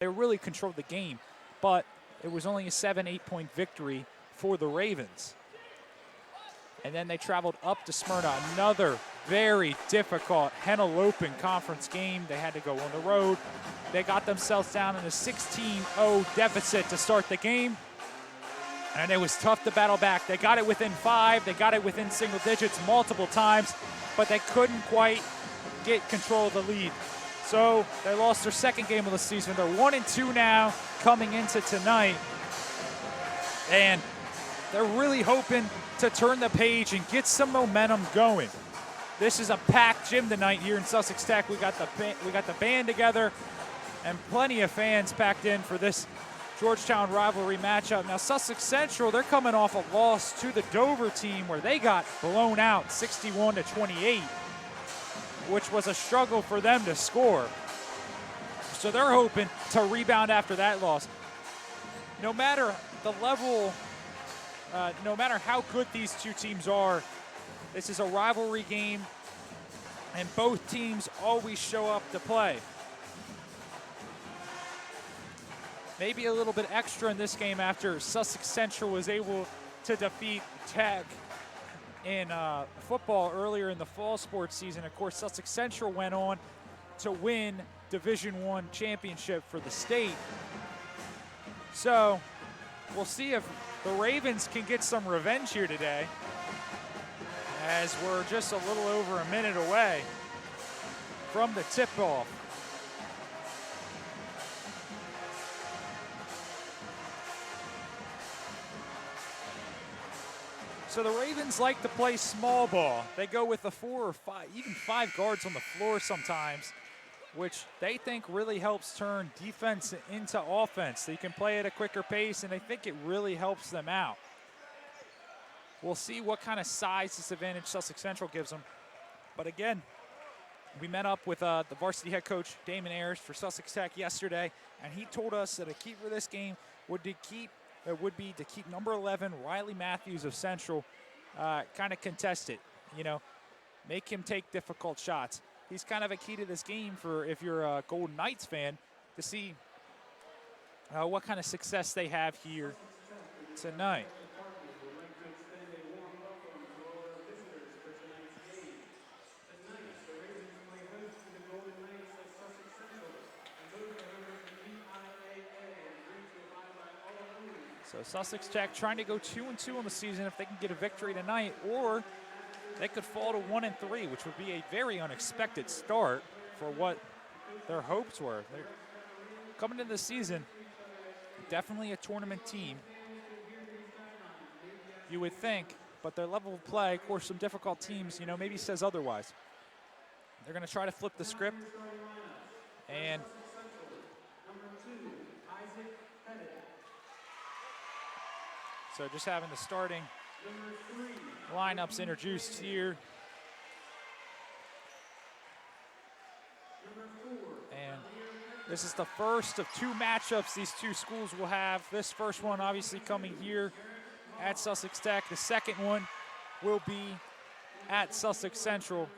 They really controlled the game, but it was only a 7-8 point victory for the Ravens. And then they traveled up to Smyrna, another very difficult Henalopen Conference game. They had to go on the road. They got themselves down in a 16-0 deficit to start the game, and it was tough to battle back. They got it within 5. They got it within single digits multiple times, but they couldn't quite get control of the lead. So they lost their second game of the season. They're 1-2 now coming into tonight, and they're really hoping to turn the page and get some momentum going. This is a packed gym tonight here in Sussex Tech. We got the band together and plenty of fans packed in for this Georgetown rivalry matchup. Now Sussex Central, they're coming off a loss to the Dover team where they got blown out 61-28, which was a struggle for them to score. So they're hoping to rebound after that loss. No matter the level, no matter how good these two teams are, this is a rivalry game, and both teams always show up to play. Maybe a little bit extra in this game after Sussex Central was able to defeat Tech in football earlier in the fall sports season. Of course, Sussex Central went on to win Division I championship for the state. So we'll see if the Ravens can get some revenge here today, as we're just a little over a minute away from the tip-off. So the Ravens like to play small ball. They go with the 4 or 5, even 5 guards on the floor sometimes, which they think really helps turn defense into offense. They can play at a quicker pace, and they think it really helps them out. We'll see what kind of size disadvantage Sussex Central gives them. But again, we met up with the varsity head coach, Damon Ayers, for Sussex Tech yesterday, and he told us that a key for this game would be to keep number 11, Riley Matthews of Central, kind of contested. You know, make him take difficult shots. He's kind of a key to this game for, if you're a Golden Knights fan, to see what kind of success they have here tonight. So Sussex Tech trying to go 2-2 on the season if they can get a victory tonight, or they could fall to 1-3, which would be a very unexpected start for what their hopes were. They're coming into the season, definitely a tournament team, you would think, but their level of play, of course, some difficult teams, maybe says otherwise. They're going to try to flip the script, and so just having the starting lineups introduced here. And this is the first of 2 matchups these two schools will have. This first one obviously coming here at Sussex Tech. The second one will be at Sussex Central.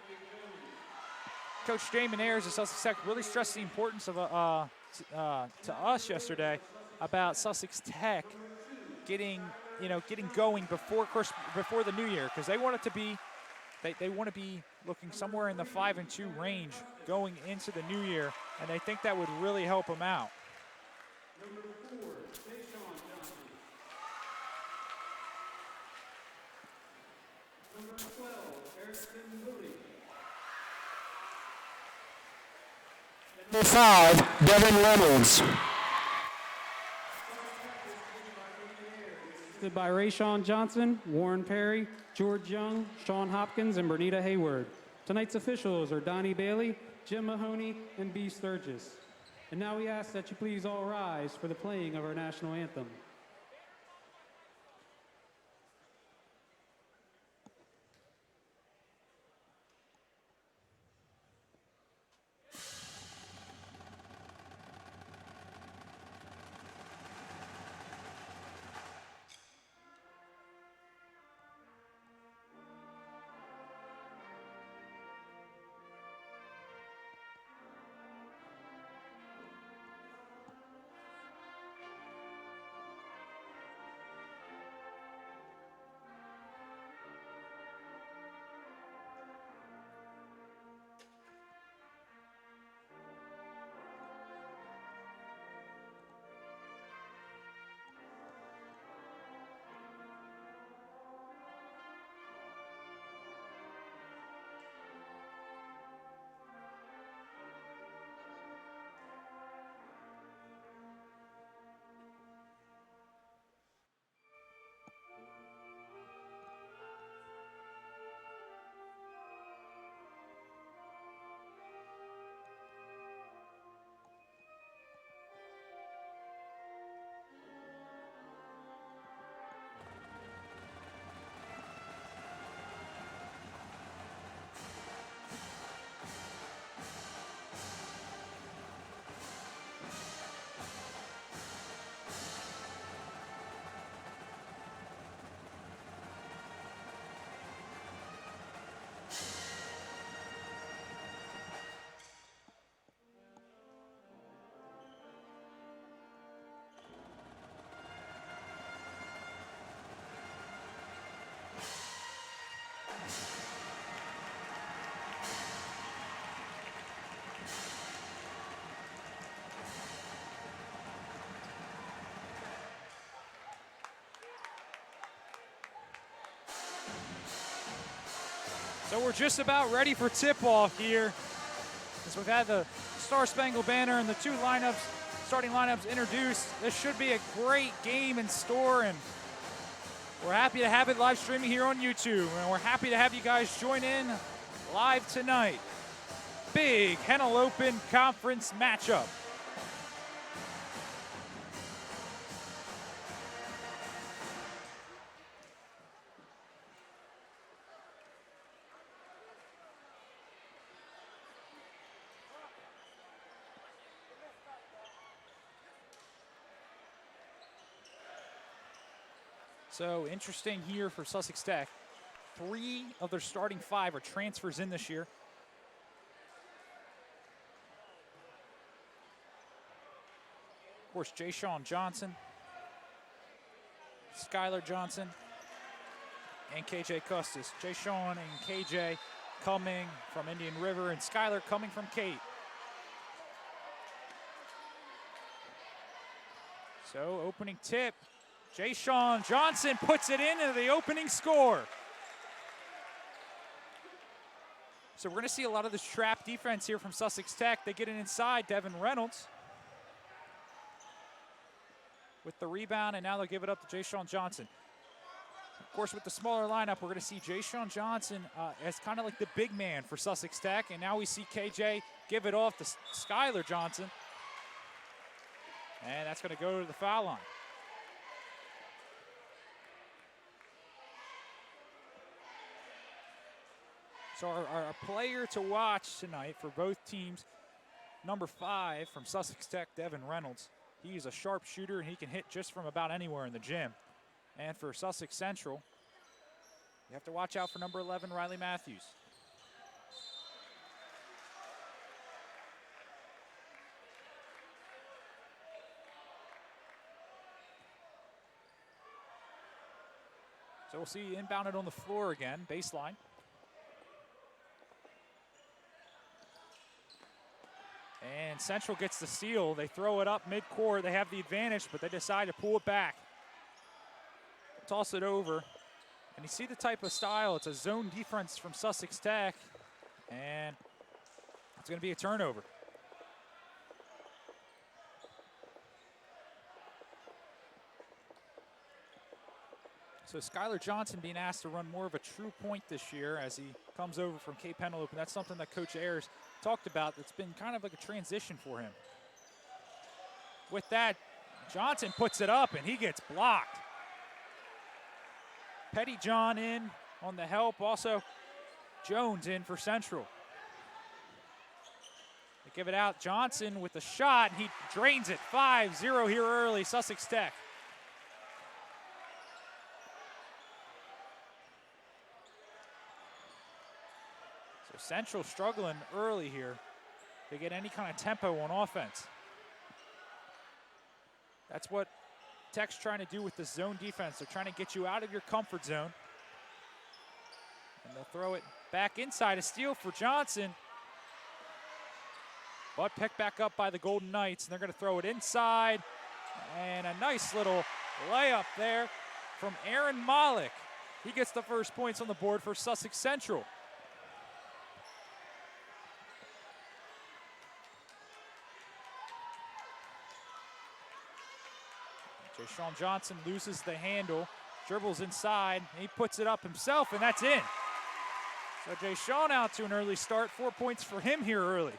Coach Damon Ayers of Sussex Tech really stressed the importance of to us yesterday about Sussex Tech getting going before the new year, because they want it to be, they want to be looking somewhere in the 5-2 range going into the new year, and they think that would really help them out. Number 5, Devin Reynolds. By Rayshawn Johnson, Warren Perry, George Young, Sean Hopkins, and Bernita Hayward. Tonight's officials are Donnie Bailey, Jim Mahoney, and B. Sturgis. And now we ask that you please all rise for the playing of our national anthem. So we're just about ready for tip-off here. As we've had the Star Spangled Banner and the two starting lineups introduced. This should be a great game in store, and we're happy to have it live streaming here on YouTube, and we're happy to have you guys join in live tonight. Big Hennel Open Conference matchup. So interesting here for Sussex Tech. 3 of their starting 5 are transfers in this year. Of course, Jay-Sean Johnson, Skylar Johnson, and KJ Custis. Jay-Sean and KJ coming from Indian River, and Skylar coming from Kate. So opening tip. Jay-Sean Johnson puts it into the opening score. So we're going to see a lot of this trap defense here from Sussex Tech. They get it inside, Devin Reynolds with the rebound, and now they'll give it up to Jay-Sean Johnson. Of course, with the smaller lineup, we're going to see Jay-Sean Johnson as kind of like the big man for Sussex Tech, and now we see KJ give it off to Skylar Johnson. And that's going to go to the foul line. So our player to watch tonight for both teams, number 5 from Sussex Tech, Devin Reynolds. He's a sharp shooter, and he can hit just from about anywhere in the gym. And for Sussex Central, you have to watch out for number 11, Riley Matthews. So we'll see inbounded on the floor again, baseline. And Central gets the steal. They throw it up mid-court. They have the advantage, but they decide to pull it back. Toss it over. And you see the type of style. It's a zone defense from Sussex Tech. And it's going to be a turnover. So Skylar Johnson being asked to run more of a true point this year as he comes over from Cape Penelope. And that's something that Coach Ayers talked about. That's been kind of like a transition for him. With that, Johnson puts it up and he gets blocked. Petty John in on the help. Also, Jones in for Central. They give it out. Johnson with the shot, and he drains it. 5-0 here early, Sussex Tech. So Central struggling early here to get any kind of tempo on offense. That's what Tech's trying to do with this zone defense. They're trying to get you out of your comfort zone. And they'll throw it back inside. A steal for Johnson. But picked back up by the Golden Knights, and they're going to throw it inside. And a nice little layup there from Aaron Malik. He gets the first points on the board for Sussex Central. Jay-Sean Johnson loses the handle, dribbles inside, and he puts it up himself, and that's in. So Jay-Sean out to an early start. 4 points for him here early.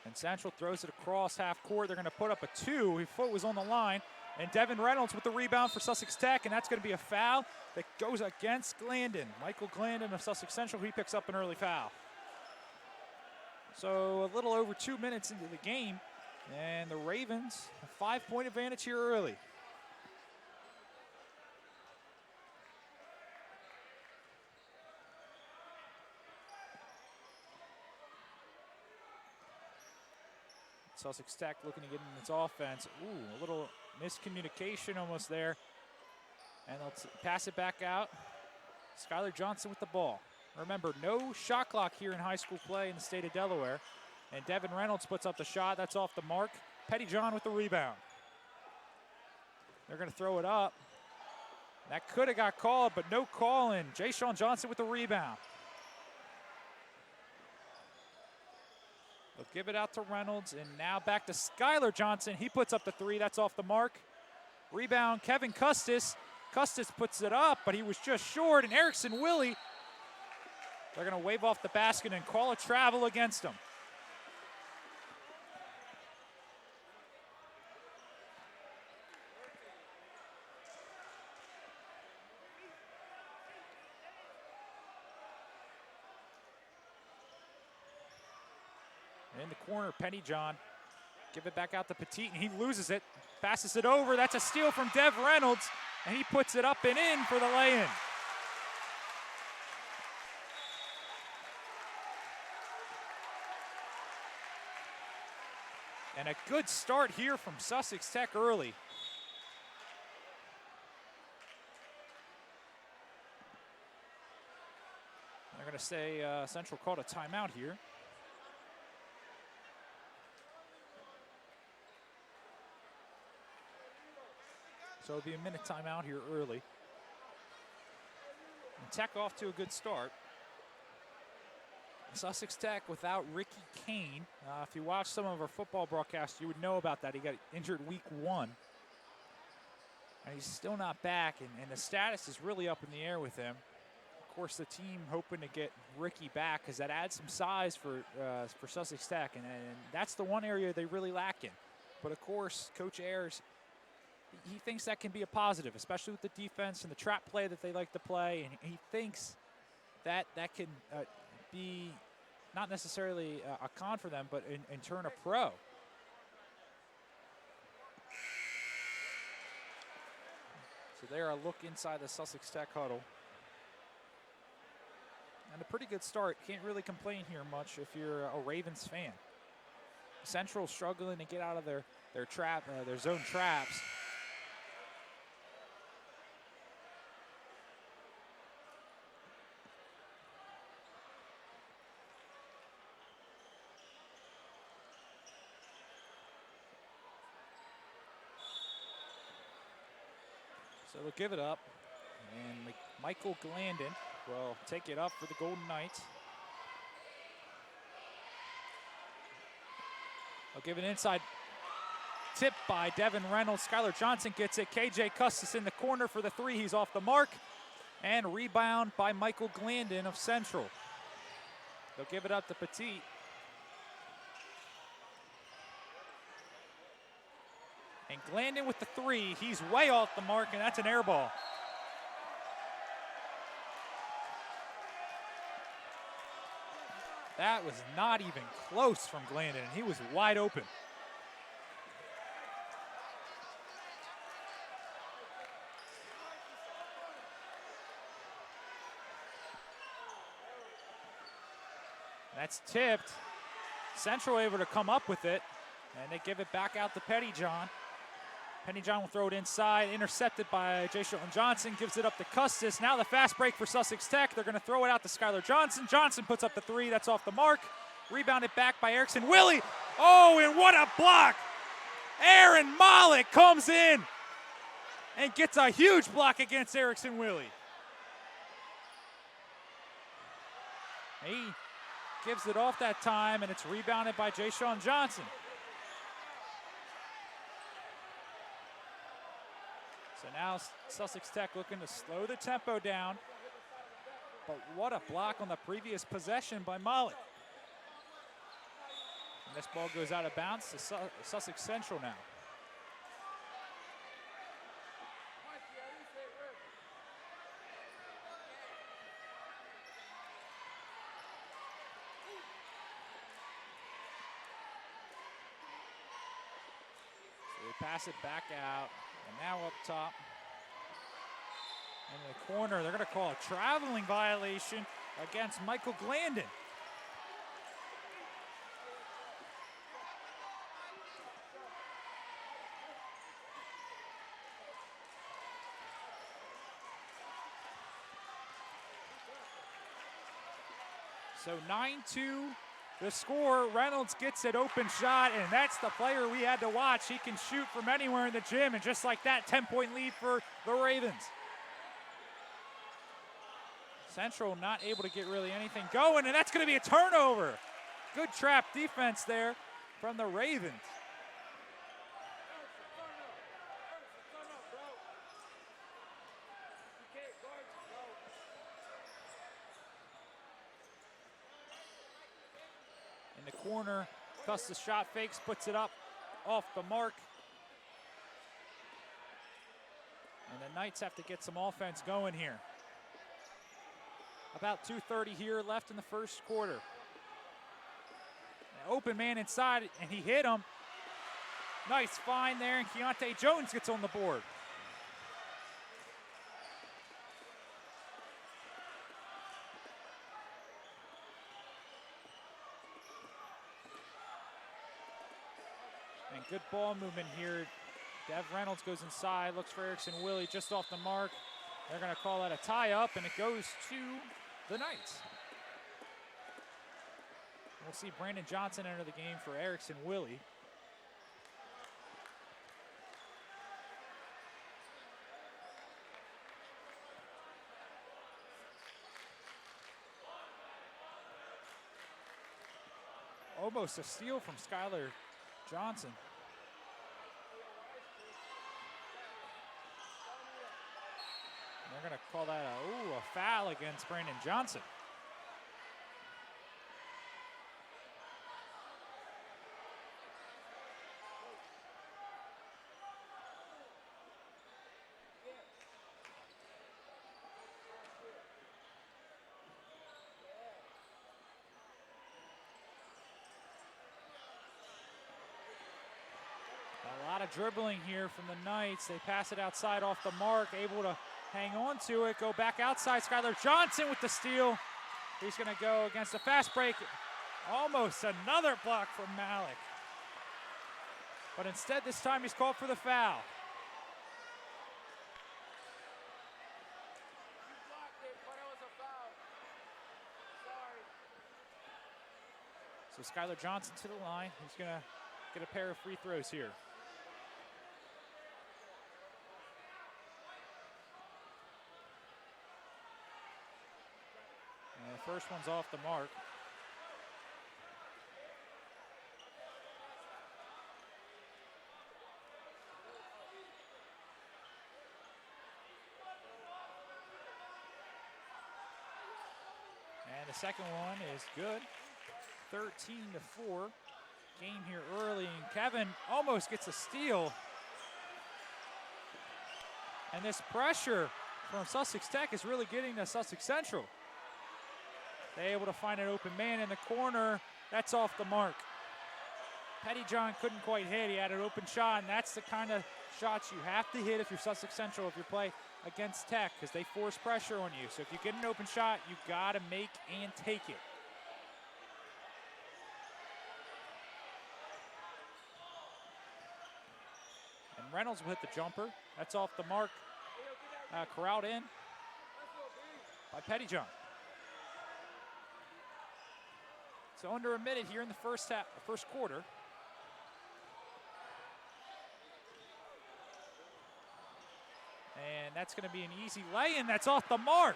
And Central throws it across half court. They're going to put up a 2. His foot was on the line. And Devin Reynolds with the rebound for Sussex Tech, and that's going to be a foul that goes against Glandon. Michael Glandon of Sussex Central, he picks up an early foul. So a little over 2 minutes into the game, and the Ravens, a 5-point advantage here early. Sussex Tech looking to get in its offense. Ooh, a little miscommunication almost there. And they'll pass it back out. Skylar Johnson with the ball. Remember, no shot clock here in high school play in the state of Delaware. And Devin Reynolds puts up the shot. That's off the mark. Petty John with the rebound. They're going to throw it up. That could have got called, but no calling. Jay-Sean Johnson with the rebound. They'll give it out to Reynolds, and now back to Skylar Johnson. He puts up the three. That's off the mark. Rebound, Kevin Custis. Custis puts it up, but he was just short, and Erickson Willie, they're going to wave off the basket and call a travel against him. In the corner, Pennyjohn. Give it back out to Petit, and he loses it. Passes it over. That's a steal from Dev Reynolds, and he puts it up and in for the lay-in. And a good start here from Sussex Tech early. They're going to say Central called a timeout here. So it'll be a minute timeout here early. And Tech off to a good start. Sussex Tech without Ricky Kane. If you watch some of our football broadcasts, you would know about that. He got injured week 1. And he's still not back, and the status is really up in the air with him. Of course, the team hoping to get Ricky back because that adds some size for Sussex Tech, and that's the one area they really lack in. But, of course, Coach Ayers, he thinks that can be a positive, especially with the defense and the trap play that they like to play, and he thinks that can be not necessarily a con for them, but in turn a pro. So there, a look inside the Sussex Tech huddle. And a pretty good start. Can't really complain here much if you're a Ravens fan. Central struggling to get out of their zone traps. So they'll give it up, and Michael Glandon will take it up for the Golden Knights. They'll give it inside. Tip by Devin Reynolds. Skylar Johnson gets it. KJ Custis in the corner for the three. He's off the mark. And rebound by Michael Glandon of Central. They'll give it up to Petit. And Glandon with the three. He's way off the mark, and that's an air ball. That was not even close from Glandon, and he was wide open. That's tipped. Central able to come up with it, and they give it back out to Pettyjohn. Pettyjohn will throw it inside, intercepted by Jay-Sean Johnson, gives it up to Custis. Now the fast break for Sussex Tech. They're going to throw it out to Skylar Johnson. Johnson puts up the three. That's off the mark. Rebounded back by Erickson Willie. Oh, and what a block. Aaron Malik comes in and gets a huge block against Erickson Willie. He gives it off that time, and it's rebounded by Jay-Sean Johnson. So now Sussex Tech looking to slow the tempo down. But what a block on the previous possession by Malik. And this ball goes out of bounds to Sussex Central now. So they pass it back out. And now up top, in the corner, they're going to call a traveling violation against Michael Glandon. So 9-2 the score. Reynolds gets an open shot, and that's the player we had to watch. He can shoot from anywhere in the gym, and just like that, 10-point lead for the Ravens. Central not able to get really anything going, and that's going to be a turnover. Good trap defense there from the Ravens. In the corner, Custis shot fakes, puts it up off the mark. And the Knights have to get some offense going here. About 2:30 here left in the first quarter. An open man inside, and he hit him. Nice find there, and Keontae Jones gets on the board. And good ball movement here. Dev Reynolds goes inside, looks for Erickson Willie just off the mark. They're going to call that a tie-up, and it goes to the Knights. We'll see Brandon Johnson enter the game for Erickson Willie. Almost a steal from Skylar Johnson. They're going to call that a foul against Brandon Johnson. A lot of dribbling here from the Knights. They pass it outside off the mark, able to hang on to it, go back outside. Skylar Johnson with the steal. He's going to go against a fast break. Almost another block from Malik. But instead, this time he's called for the foul. So Skylar Johnson to the line. He's going to get a pair of free throws here. The first one's off the mark. And the second one is good. 13-4. Game here early, and Kevin almost gets a steal. And this pressure from Sussex Tech is really getting to Sussex Central. They're able to find an open man in the corner. That's off the mark. Pettyjohn couldn't quite hit. He had an open shot, and that's the kind of shots you have to hit if you're Sussex Central, if you play against Tech, because they force pressure on you. So if you get an open shot, you got to make and take it. And Reynolds will hit the jumper. That's off the mark. Corralled in by Pettyjohn. So under a minute here in the first quarter. And that's going to be an easy lay-in. That's off the mark.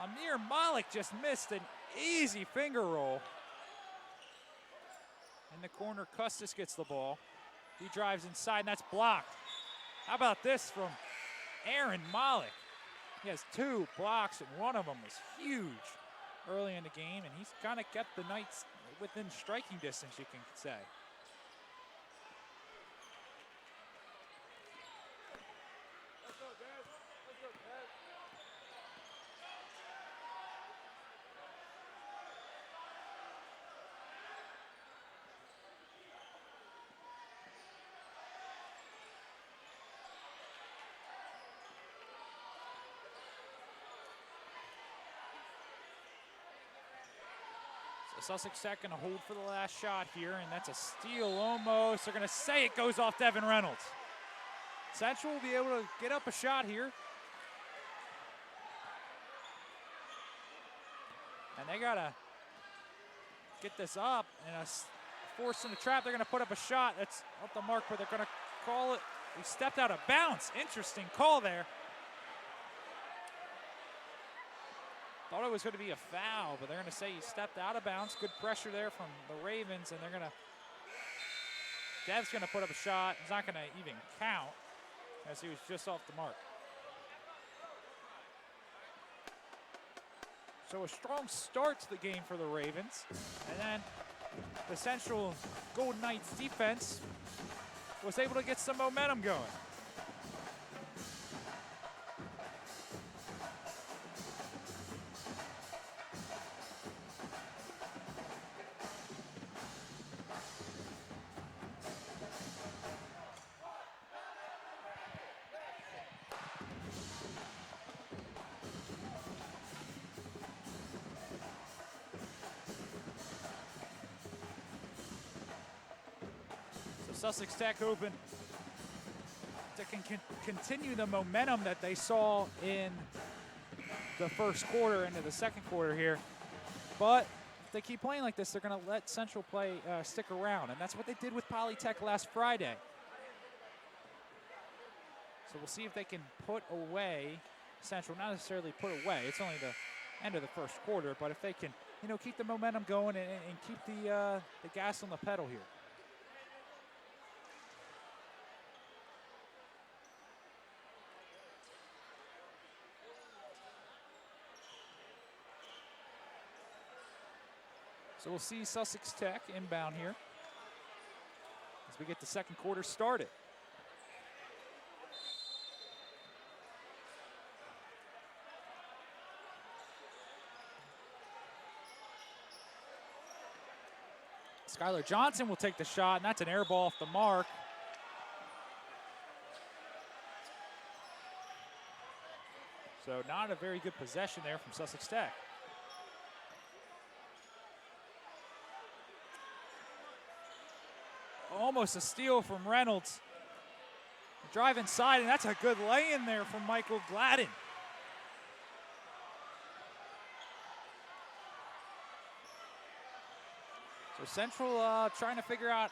Amir Malik just missed an easy finger roll. In the corner, Custis gets the ball. He drives inside, and that's blocked. How about this from Aaron Malik? He has 2 blocks, and one of them was huge early in the game, and he's kind of kept the Knights within striking distance, you can say. Sussex Tech going to hold for the last shot here, and that's a steal almost. They're going to say it goes off Devin Reynolds. Central will be able to get up a shot here. And they got to get this up and forced in the trap. They're going to put up a shot. That's off the mark, but they're going to call it. He stepped out of bounds. Interesting call there. Thought it was going to be a foul, but they're going to say he stepped out of bounds. Good pressure there from the Ravens, and they're going to. Dev's going to put up a shot. He's not going to even count as he was just off the mark. So a strong start to the game for the Ravens. And then the Central Golden Knights defense was able to get some momentum going. Sussex Tech hoping to continue the momentum that they saw in the first quarter into the second quarter here. But if they keep playing like this, they're going to let Central play stick around. And that's what they did with Polytech last Friday. So we'll see if they can put away Central. Not necessarily put away. It's only the end of the first quarter. But if they can, keep the momentum going and keep the gas on the pedal here. So we'll see Sussex Tech inbound here as we get the second quarter started. Skylar Johnson will take the shot, and that's an air ball off the mark. So not a very good possession there from Sussex Tech. Almost a steal from Reynolds. Drive inside, and that's a good lay-in there from Michael Gladden. So Central trying to figure out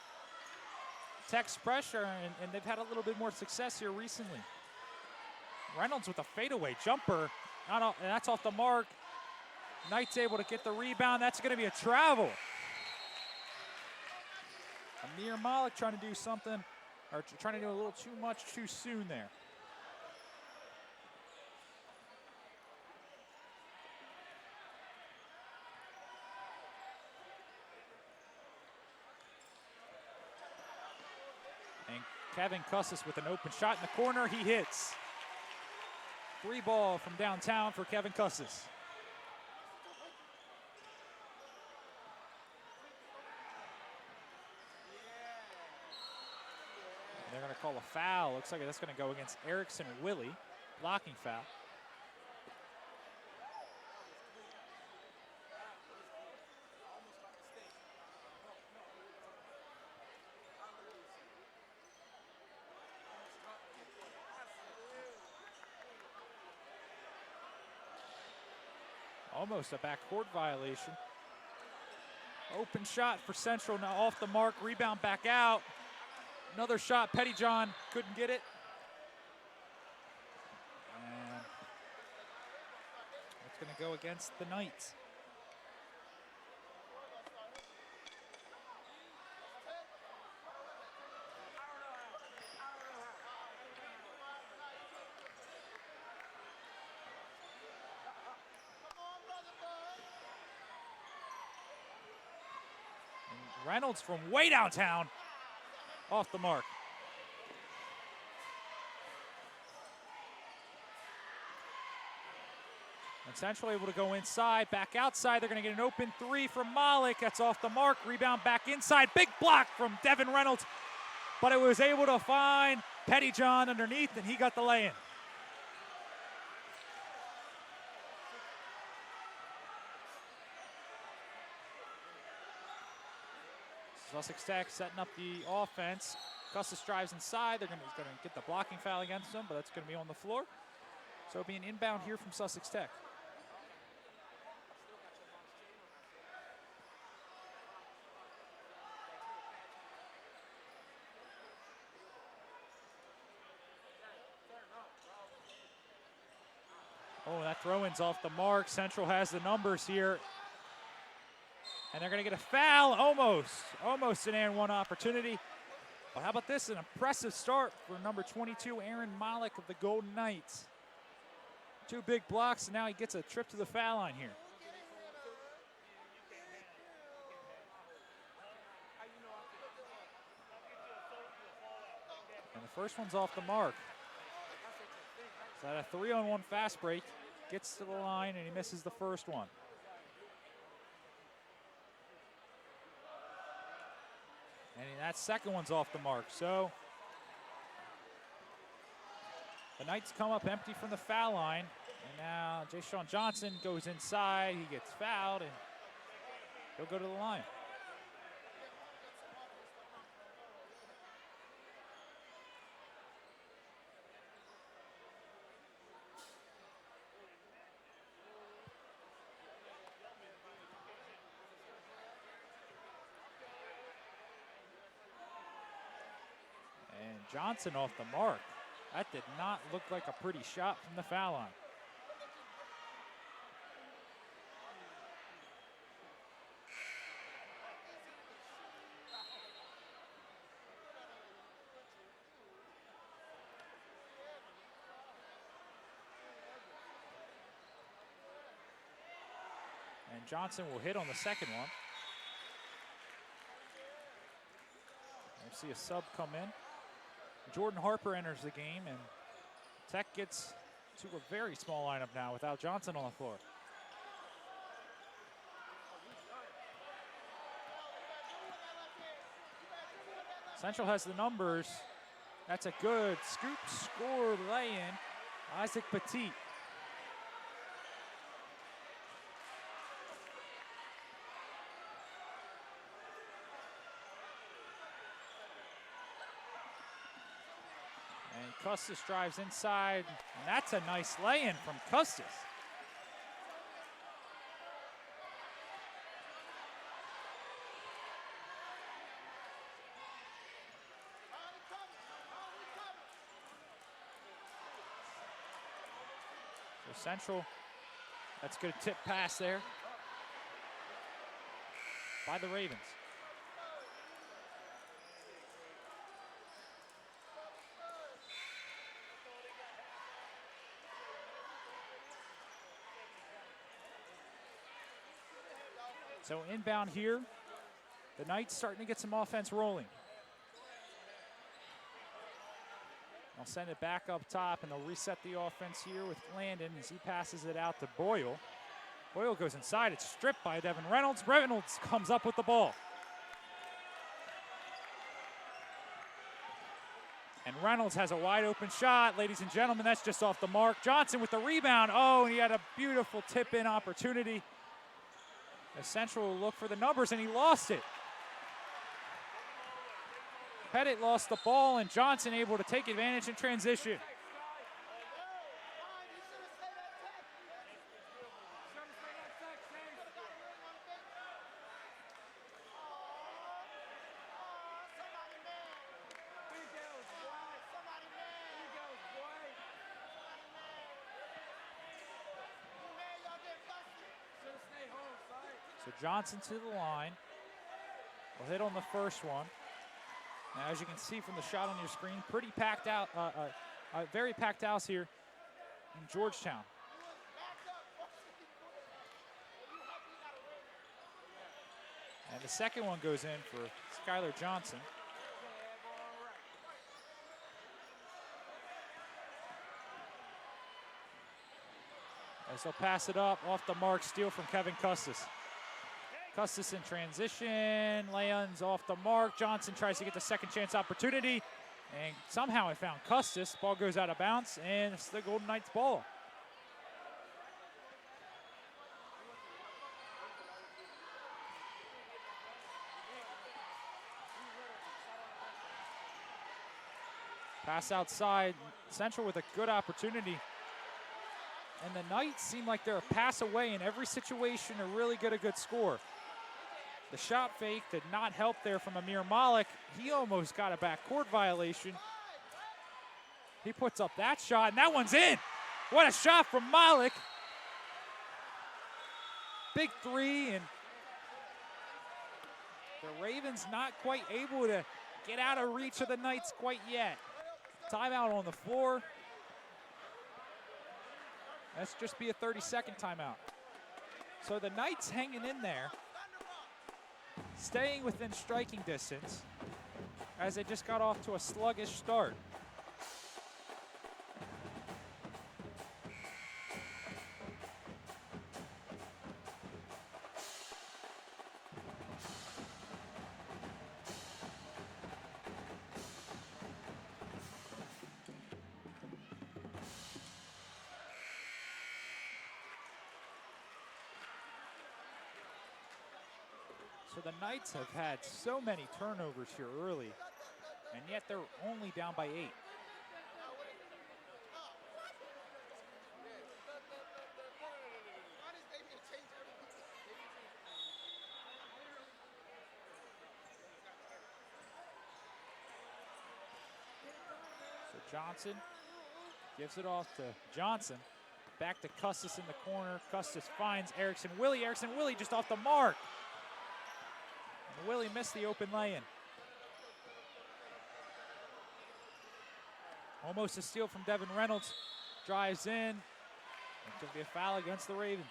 Tech's pressure, and they've had a little bit more success here recently. Reynolds with a fadeaway jumper, and that's off the mark. Knight's able to get the rebound. That's going to be a travel. Amir Malik trying to do something, or trying to do a little too much too soon there. And Kevin Cussis with an open shot in the corner, he hits. 3 ball from downtown for Kevin Cussis. They're going to call a foul. Looks like that's going to go against Erickson Willie. Blocking foul. Almost a backcourt violation. Open shot for Central, now off the mark. Rebound back out. Another shot, Pettyjohn couldn't get it. And it's going to go against the Knights. And Reynolds from way downtown. Off the mark. And Central able to go inside, back outside. They're going to get an open 3 from Malik. That's off the mark. Rebound back inside. Big block from Devin Reynolds. But it was able to find Pettyjohn underneath, and he got the lay-in. Sussex Tech setting up the offense. Custis drives inside. He's going to get the blocking foul against him, but that's going to be on the floor. So it'll be an inbound here from Sussex Tech. Oh, that throw-in's off the mark. Central has the numbers here. And they're going to get a foul, almost an and one opportunity. Well, how about this? An impressive start for number 22, Aaron Malik of the Golden Knights. 2 big blocks, and now he gets a trip to the foul line here. And the first one's off the mark. So that a 3-on-1 fast break, gets to the line, and he misses the first one. And that second one's off the mark. So the Knights come up empty from the foul line. And now Jay-Sean Johnson goes inside. He gets fouled, and he'll go to the line. And Johnson off the mark. That did not look like a pretty shot from the foul line. And Johnson will hit on the second one. We'll see a sub come in. Jordan Harper enters the game, and Tech gets to a very small lineup now without Johnson on the floor. Central has the numbers. That's a good scoop score lay-in. Isaac Petit. Custis drives inside, and that's a nice lay-in from Custis. So Central, that's a good tip pass there by the Ravens. So inbound here, the Knights starting to get some offense rolling. I'll send it back up top, and they'll reset the offense here with Landon as he passes it out to Boyle. Boyle goes inside, it's stripped by Devin Reynolds. Reynolds comes up with the ball. And Reynolds has a wide open shot. Ladies and gentlemen, that's just off the mark. Johnson with the rebound. Oh, and he had a beautiful tip-in opportunity. The Central will look for the numbers, and he lost it. Pettit lost the ball, and Johnson able to take advantage in transition. So Johnson to the line. Will hit on the first one. Now, as you can see from the shot on your screen, pretty packed out, very packed house here in Georgetown. And the second one goes in for Skylar Johnson. As they'll pass it up, off the mark, steal from Kevin Custis. Custis in transition, lay-ins off the mark. Johnson tries to get the second chance opportunity, and somehow it found Custis. Ball goes out of bounds, and it's the Golden Knights ball. Pass outside, Central with a good opportunity. And the Knights seem like they're a pass away in every situation to really get a good score. The shot fake did not help there from Amir Malik. He almost got a backcourt violation. He puts up that shot, and that one's in. What a shot from Malik. Big three, and the Ravens not quite able to get out of reach of the Knights quite yet. Timeout on the floor. That's just be a 30-second timeout. So the Knights hanging in there, staying within striking distance as they just got off to a sluggish start. So the Knights have had so many turnovers here early, and yet they're only down by 8. So Johnson gives it off to Johnson. Back to Custis in the corner. Custis finds Erickson Willie. Erickson Willie just off the mark. Willie missed the open lay-in. Almost a steal from Devin Reynolds. Drives in. It's going to be a foul against the Ravens.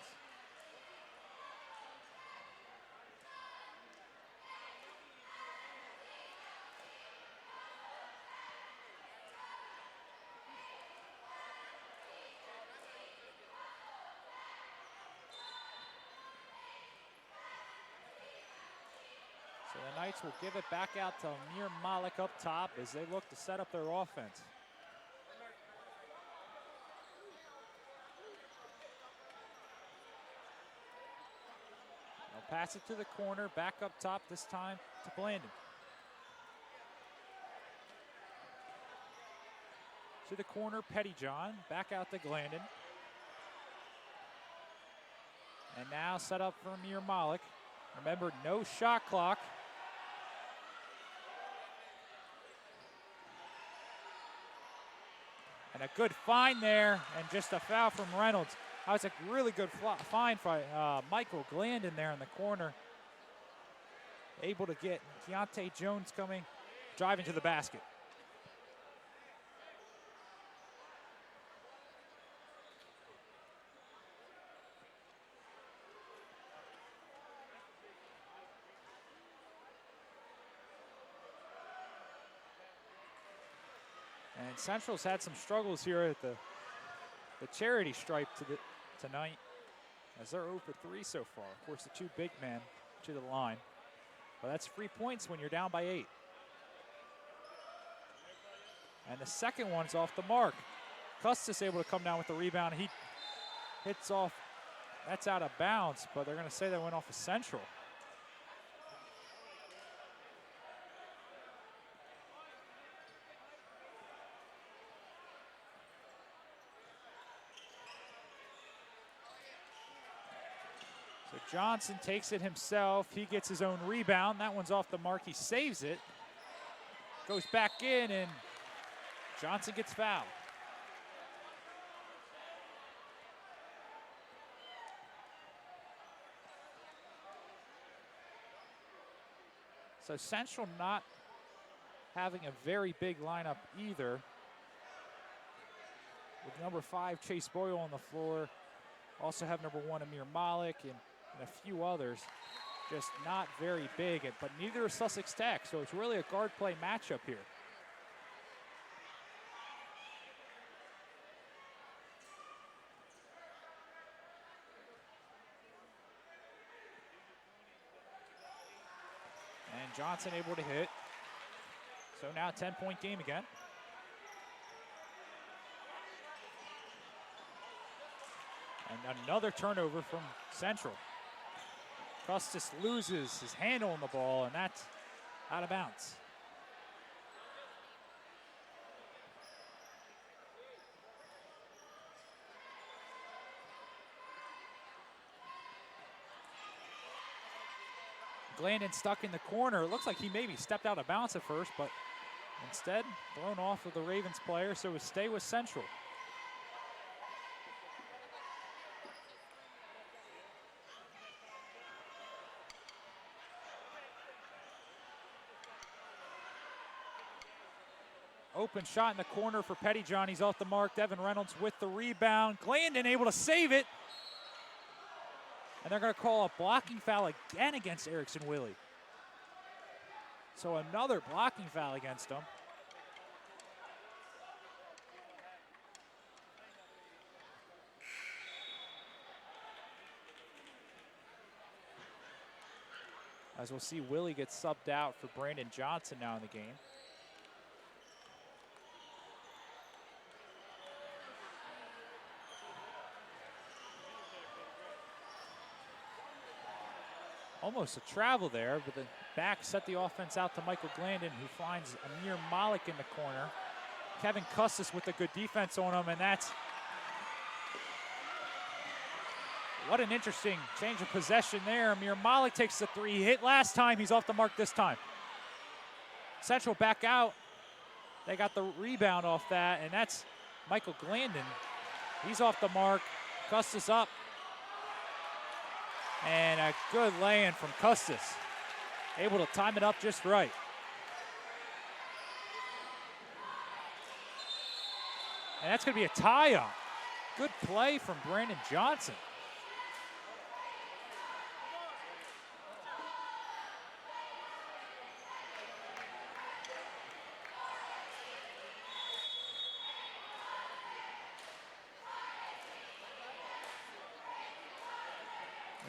So the Knights will give it back out to Amir Malik up top as they look to set up their offense. They'll pass it to the corner, back up top this time to Blandon. To the corner, Pettyjohn, back out to Glandon. And now set up for Amir Malik. Remember, no shot clock. And a good find there, and just a foul from Reynolds. That was a really good find by Michael Glandon there in the corner. Able to get Keontae Jones coming, driving to the basket. And Central's had some struggles here at the charity stripe tonight, as they're 0 for 3 so far. Of course, the 2 big men to the line. But that's 3 points when you're down by 8. And the second one's off the mark. Custis able to come down with the rebound. He hits off. That's out of bounds, but they're going to say that went off of Central. So Johnson takes it himself. He gets his own rebound. That one's off the mark. He saves it. Goes back in, and Johnson gets fouled. So Central not having a very big lineup either. With number 5, Chase Boyle on the floor. Also have number 1, Amir Malik, and a few others. Just not very big, but neither is Sussex Tech, so it's really a guard play matchup here. And Johnson able to hit. So now a 10-point game again. And another turnover from Central. Custis loses his handle on the ball, and that's out of bounds. Glandon stuck in the corner. It looks like he maybe stepped out of bounds at first, but instead thrown off of the Ravens player, so it will stay with Central. Open shot in the corner for Pettyjohn. He's off the mark. Devin Reynolds with the rebound. Glandon able to save it. And they're going to call a blocking foul again against Erickson Willie. So another blocking foul against him. As we'll see, Willie gets subbed out for Brandon Johnson now in the game. Almost a travel there, but the back set the offense out to Michael Glandon, who finds Amir Malik in the corner. Kevin Custis with a good defense on him, and that's what an interesting change of possession there. Amir Malik takes the three. He hit last time. He's off the mark this time. Central back out. They got the rebound off that, and that's Michael Glandon. He's off the mark. Custis up. And a good lay-in from Custis. Able to time it up just right. And that's going to be a tie-up. Good play from Brandon Johnson.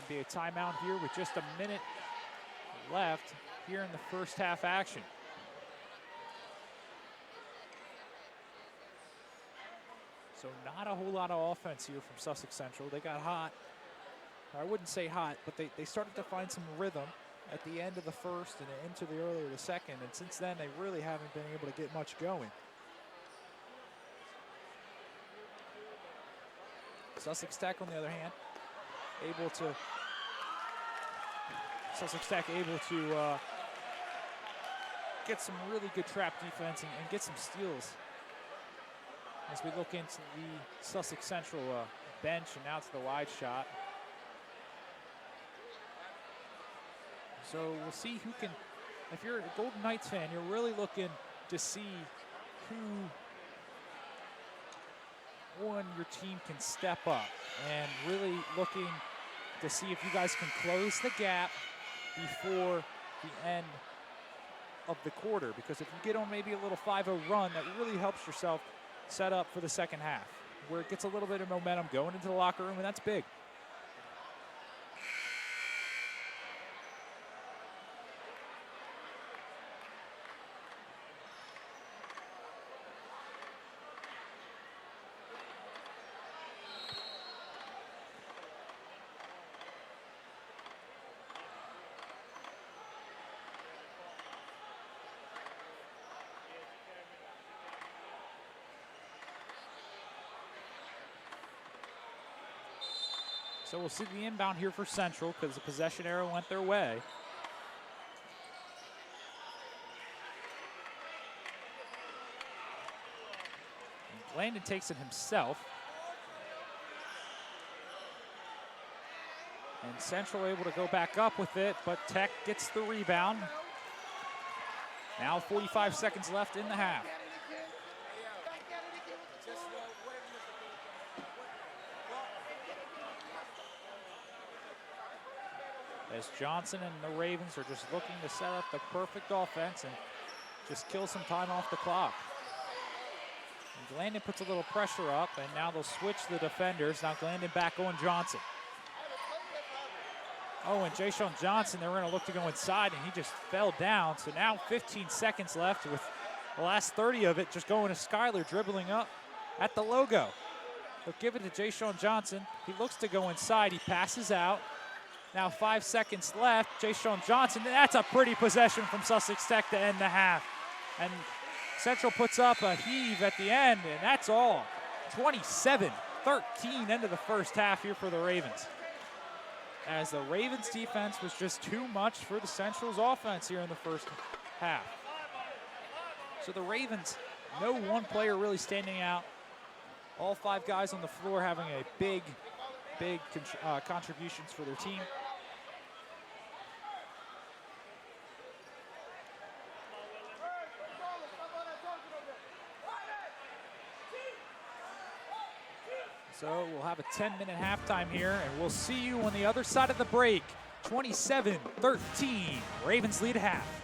Be a timeout here with just a minute left here in the first half action. So not a whole lot of offense here from Sussex Central. They got hot. I wouldn't say hot, but they started to find some rhythm at the end of the first and into the earlier the second. And since then, they really haven't been able to get much going. Sussex Tech, on the other hand, Sussex Tech able to get some really good trap defense and get some steals. As we look into the Sussex Central bench and now to the wide shot. So we'll see who can, if you're a Golden Knights fan, you're really looking to see who on your team can step up and really looking to see if you guys can close the gap before the end of the quarter. Because if you get on maybe a little 5-0 run, that really helps yourself set up for the second half, where it gets a little bit of momentum going into the locker room, and that's big. So we'll see the inbound here for Central because the possession arrow went their way. And Landon takes it himself. And Central able to go back up with it, but Tech gets the rebound. Now 45 seconds left in the half. As Johnson and the Ravens are just looking to set up the perfect offense and just kill some time off the clock. And Glandon puts a little pressure up, and now they'll switch the defenders. Now Glandon back on Johnson. Oh, and Jay-Sean Johnson, they were going to look to go inside, and he just fell down. So now 15 seconds left with the last 30 of it just going to Skyler, dribbling up at the logo. They'll give it to Jay-Sean Johnson. He looks to go inside. He passes out. Now 5 seconds left. Jay-Sean Johnson, that's a pretty possession from Sussex Tech to end the half. And Central puts up a heave at the end, and that's all. 27-13 end of the first half here for the Ravens. As the Ravens defense was just too much for the Central's offense here in the first half. So the Ravens, no one player really standing out. All 5 guys on the floor having a big contributions for their team. So we'll have a 10-minute halftime here, and we'll see you on the other side of the break. 27-13, Ravens lead at half.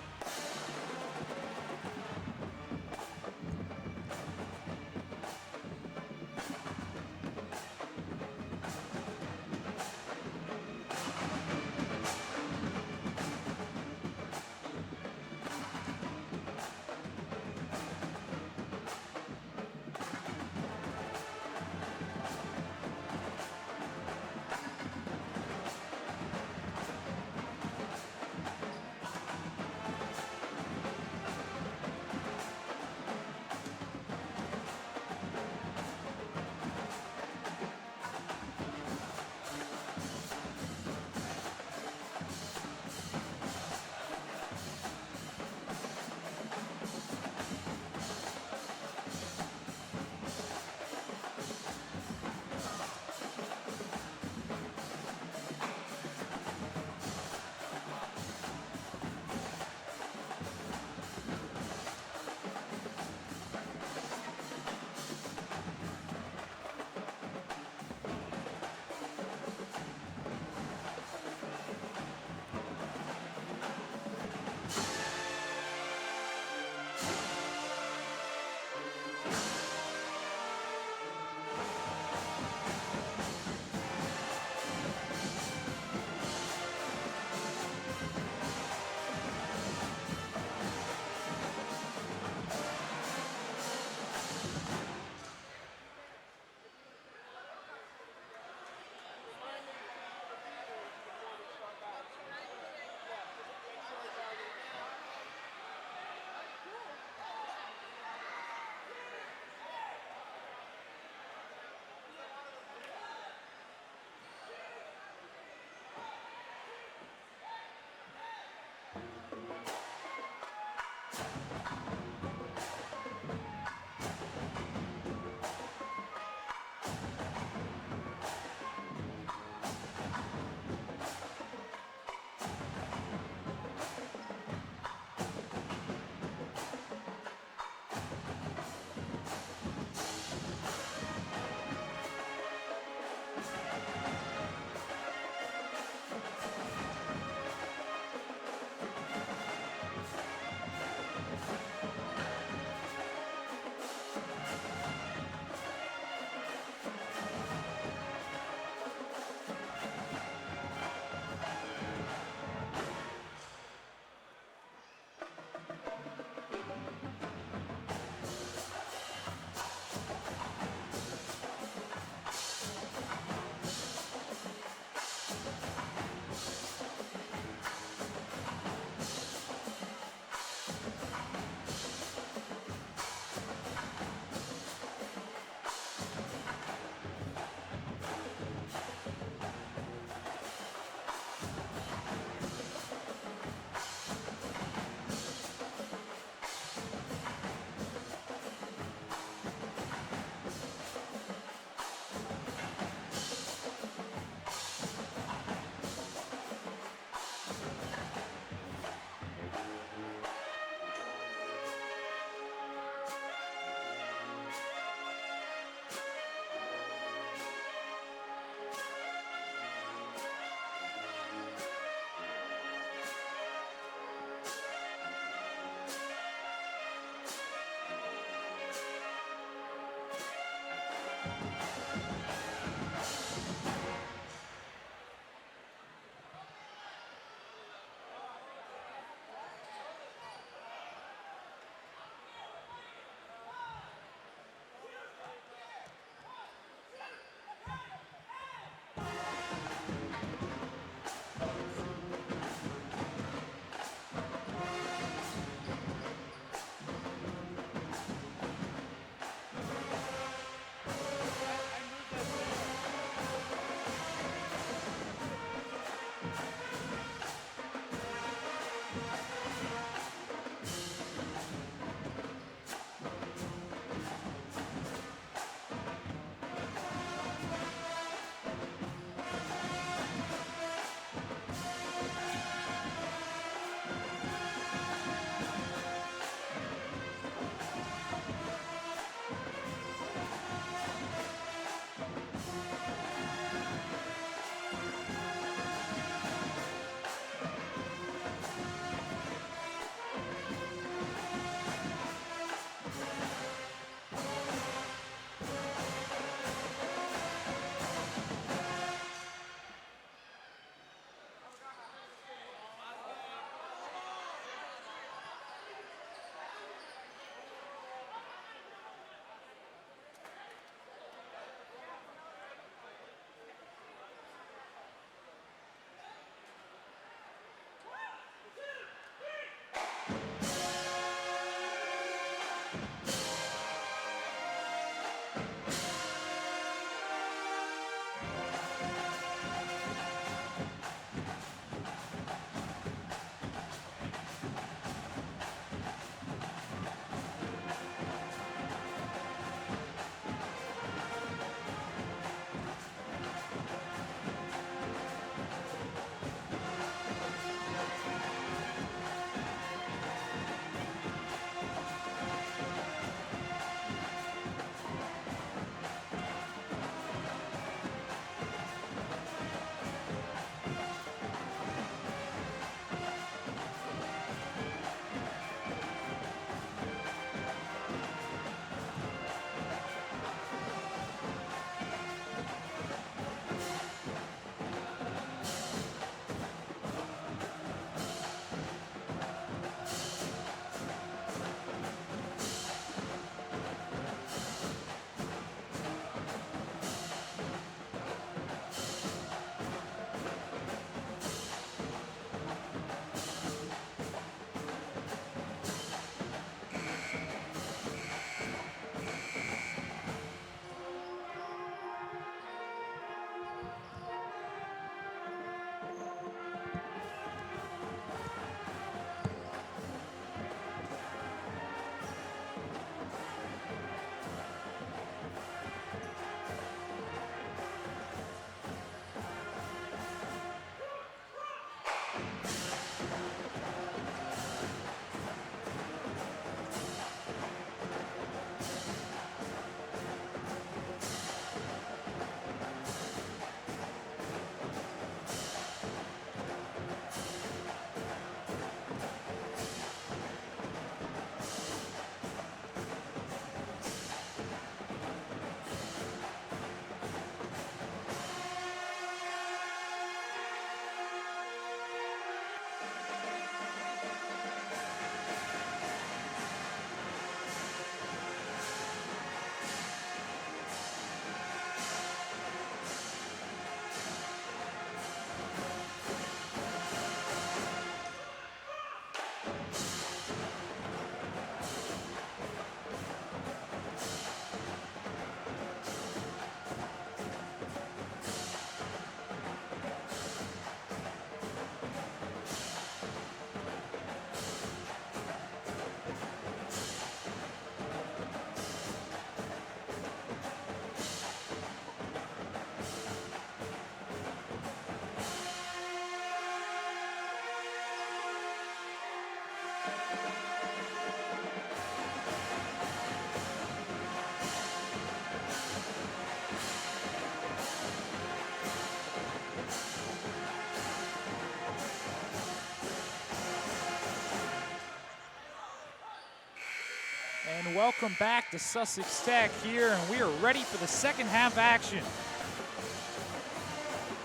And welcome back to Sussex Tech here, and we are ready for the second half action.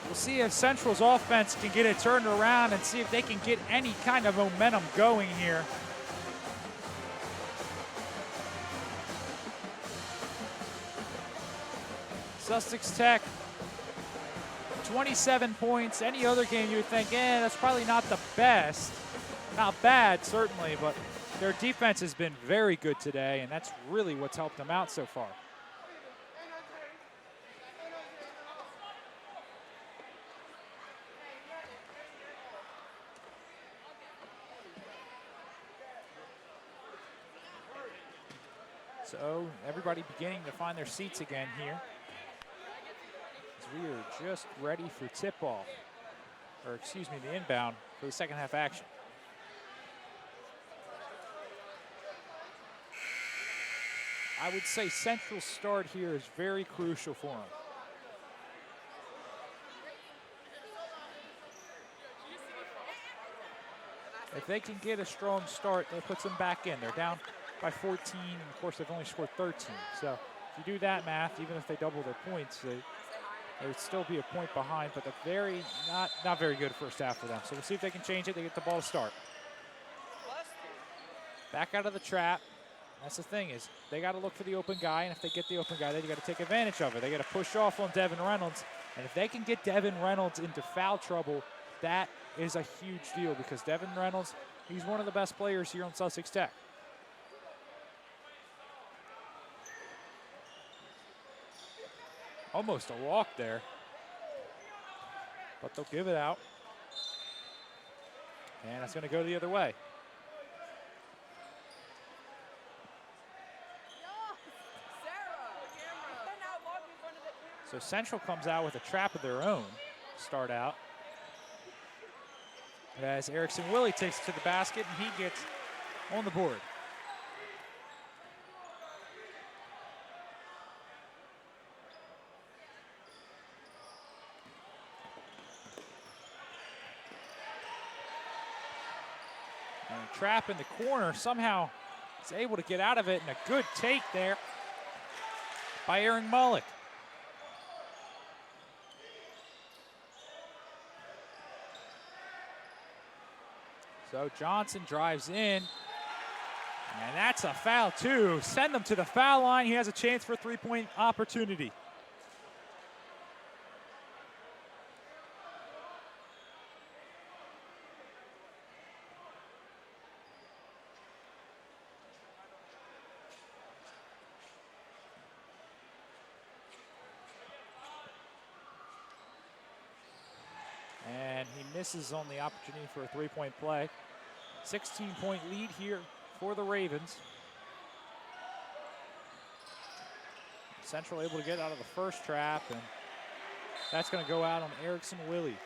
We'll see if Central's offense can get it turned around and see if they can get any kind of momentum going here. Sussex Tech, 27 points. Any other game you would think, that's probably not the best. Not bad, certainly, but their defense has been very good today, and that's really what's helped them out so far. So everybody beginning to find their seats again here, as we are just ready for tip-off, or excuse me, the inbound for the second half action. I would say Central's start here is very crucial for them. If they can get a strong start, that puts them back in. They're down by 14, and of course they've only scored 13. So if you do that math, even if they double their points, they would still be a point behind, but they're not very good first half for them. So we'll see if they can change it. They get the ball to start. Back out of the trap. That's the thing, is they got to look for the open guy, and if they get the open guy, they got to take advantage of it. They got to push off on Devin Reynolds, and if they can get Devin Reynolds into foul trouble, that is a huge deal, because Devin Reynolds, he's one of the best players here on Sussex Tech. Almost a walk there, but they'll give it out, and it's going to go the other way. So Central comes out with a trap of their own to start out. As Erickson Willie takes it to the basket, and he gets on the board. And a trap in the corner, somehow is able to get out of it, and a good take there by Aaron Mullick. So Johnson drives in, and that's a foul too. Send him to the foul line. He has a chance for a three-point opportunity. And he misses on the opportunity for a three-point play. 16-point lead here for the Ravens. Central able to get out of the first trap, and that's going to go out on Erickson Willie.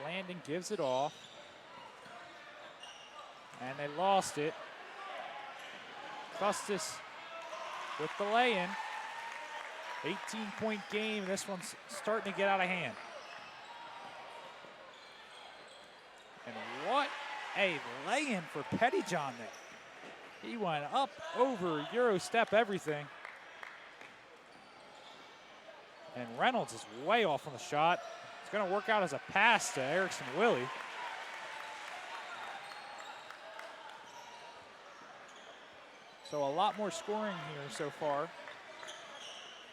Landon gives it off, and they lost it. Custis with the lay-in. 18-point game. This one's starting to get out of hand. And what a lay-in for Pettyjohn there. He went up, over, Euro step, everything. And Reynolds is way off on the shot. It's going to work out as a pass to Erickson Willie. So a lot more scoring here so far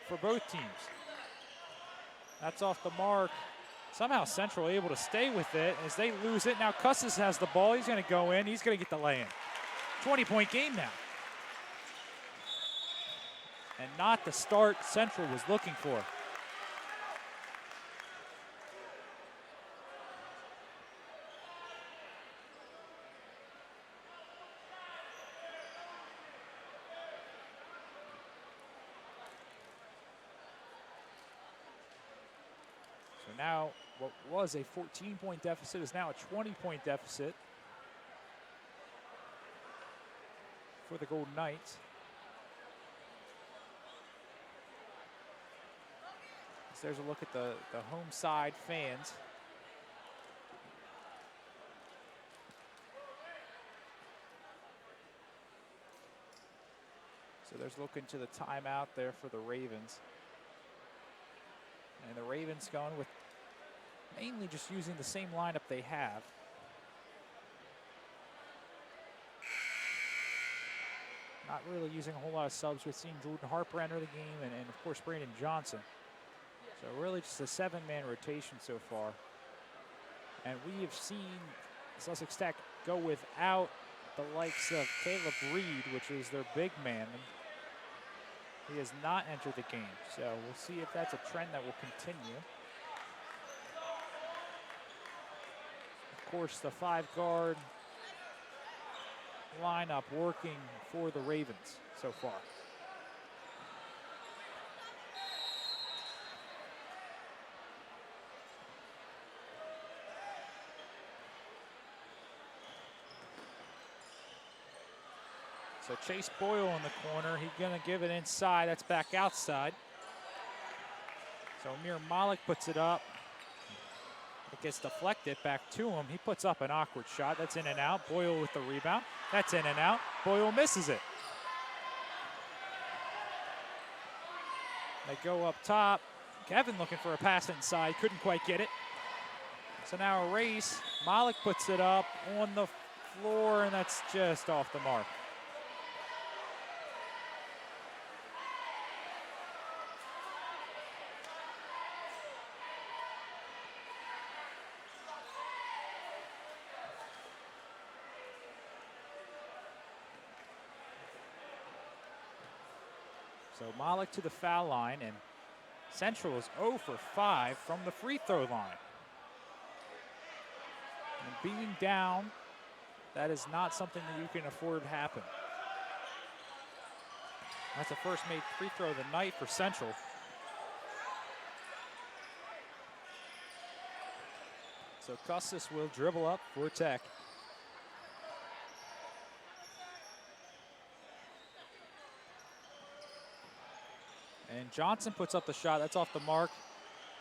for both teams. That's off the mark. Somehow Central able to stay with it as they lose it. Now Custis has the ball. He's going to go in. He's going to get the lay-in. 20-point game now. And not the start Central was looking for. now what was a 14-point deficit is now a 20-point deficit for the Golden Knights. So there's a look at the home side fans. So there's looking to the timeout there for the Ravens. And the Ravens going with mainly just using the same lineup they have. Not really using a whole lot of subs. We've seen Jordan Harper enter the game and of course, Brandon Johnson. So really just a 7-man rotation so far. And we have seen Sussex Tech go without the likes of Caleb Reed, which is their big man. He has not entered the game, so we'll see if that's a trend that will continue. Of course, the 5-guard lineup working for the Ravens so far. So Chase Boyle in the corner. He's going to give it inside. That's back outside. So Amir Malik puts it up. It gets deflected back to him. He puts up an awkward shot. That's in and out. Boyle with the rebound. That's in and out. Boyle misses it. They go up top. Kevin looking for a pass inside. Couldn't quite get it. So now a race. Malik puts it up on the floor, and that's just off the mark. So Malik to the foul line, and Central is 0 for 5 from the free throw line. And being down, that is not something that you can afford to happen. That's the first made free throw of the night for Central. So Custis will dribble up for Tech. And Johnson puts up the shot. That's off the mark.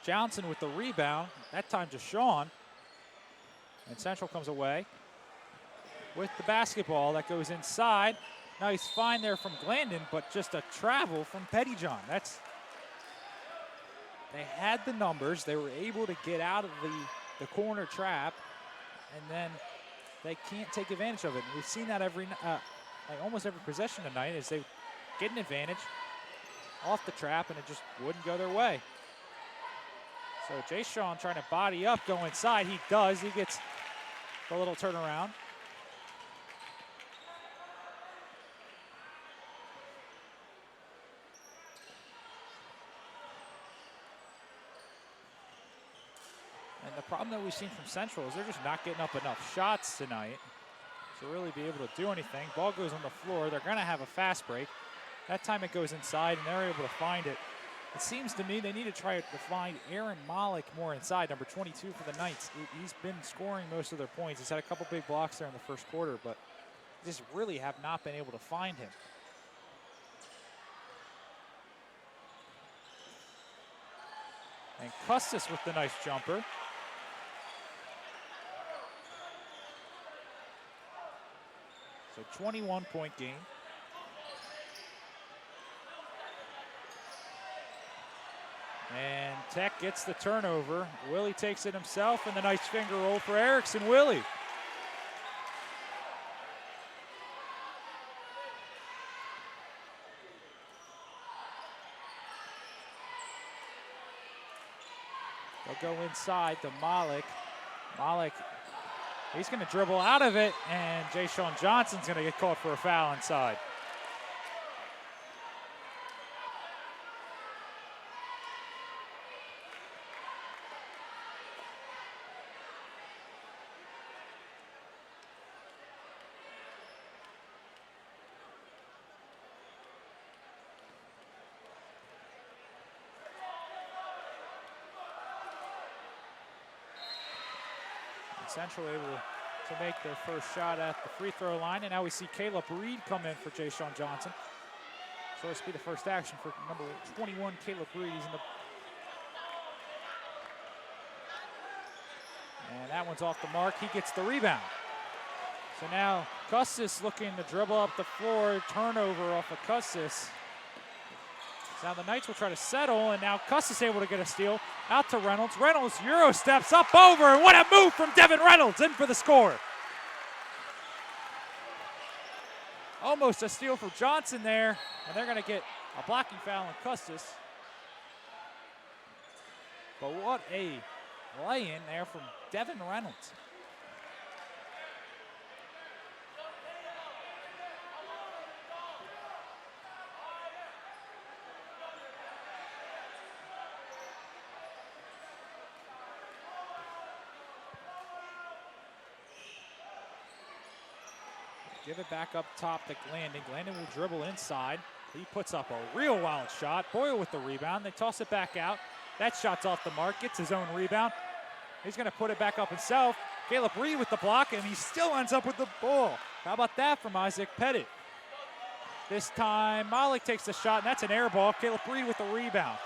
Johnson with the rebound. That time to Sean. And Central comes away with the basketball. That goes inside. Now he's fine there from Glandon, but just a travel from Pettyjohn. They had the numbers. They were able to get out of the corner trap, and then they can't take advantage of it. And we've seen that almost every possession tonight is they get an advantage off the trap, and it just wouldn't go their way. So Jay Sean trying to body up, go inside. He does. He gets a little turnaround. And the problem that we've seen from Central is they're just not getting up enough shots tonight to really be able to do anything. Ball goes on the floor. They're going to have a fast break. That time it goes inside, and they're able to find it. It seems to me they need to try to find Aaron Malik more inside, number 22 for the Knights. He's been scoring most of their points. He's had a couple big blocks there in the first quarter, but just really have not been able to find him. And Custis with the nice jumper. So 21-point game. And Tech gets the turnover. Willie takes it himself, and the nice finger roll for Erickson Willie. They'll go inside to Malik. Malik, he's going to dribble out of it, and Jay Sean Johnson's going to get caught for a foul inside. Central able to make their first shot at the free throw line, and now we see Caleb Reed come in for Jay Sean Johnson. So this will be the first action for number 21, Caleb Reed. He's in the and that one's off the mark. He gets the rebound. So now Custis looking to dribble up the floor, turnover off of Custis. So now the Knights will try to settle, and now Custis able to get a steal. Out to Reynolds. Reynolds Euro steps up over, and what a move from Devin Reynolds in for the score. Almost a steal from Johnson there, and they're going to get a blocking foul on Custis. But what a lay-in there from Devin Reynolds. Give it back up top to Glandon. Glandon will dribble inside. He puts up a real wild shot. Boyle with the rebound. They toss it back out. That shot's off the mark. Gets his own rebound. He's going to put it back up himself. Caleb Reed with the block, and he still ends up with the ball. How about that from Isaac Pettit? This time, Malik takes the shot, and that's an air ball. Caleb Reed with the rebound.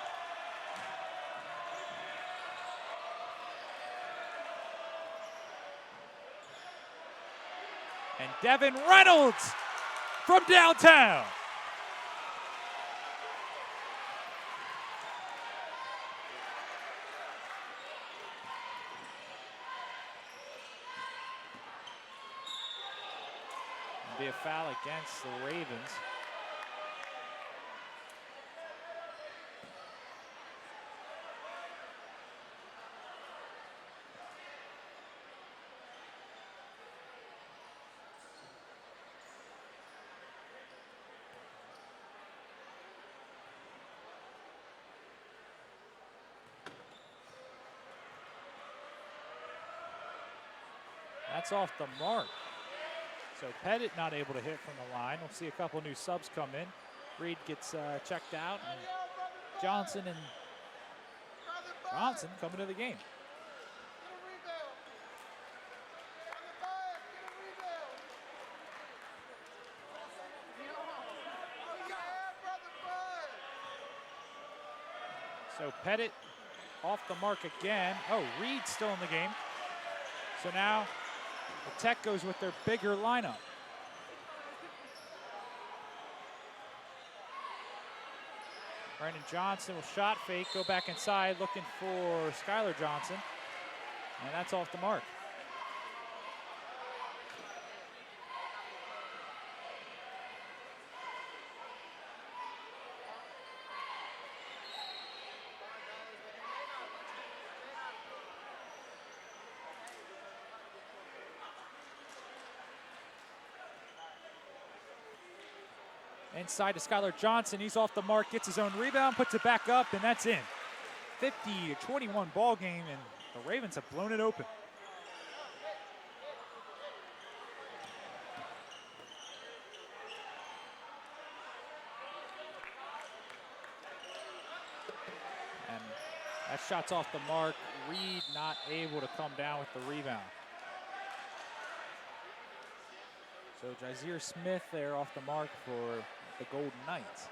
And Devin Reynolds from downtown. It'll be a foul against the Ravens. That's off the mark. So Pettit not able to hit from the line. We'll see a couple new subs come in. Reed gets checked out, and Johnson and Johnson come into the game. So Pettit off the mark again. Oh, Reed's still in the game. So now the Tech goes with their bigger lineup. Brandon Johnson will shot fake, go back inside, looking for Skylar Johnson. And that's off the mark. Inside to Skylar Johnson. He's off the mark, gets his own rebound, puts it back up, and that's in. 50-21 ball game, and the Ravens have blown it open. And that shot's off the mark. Reed not able to come down with the rebound. So Jazier Smith there off the mark for the Golden Knights.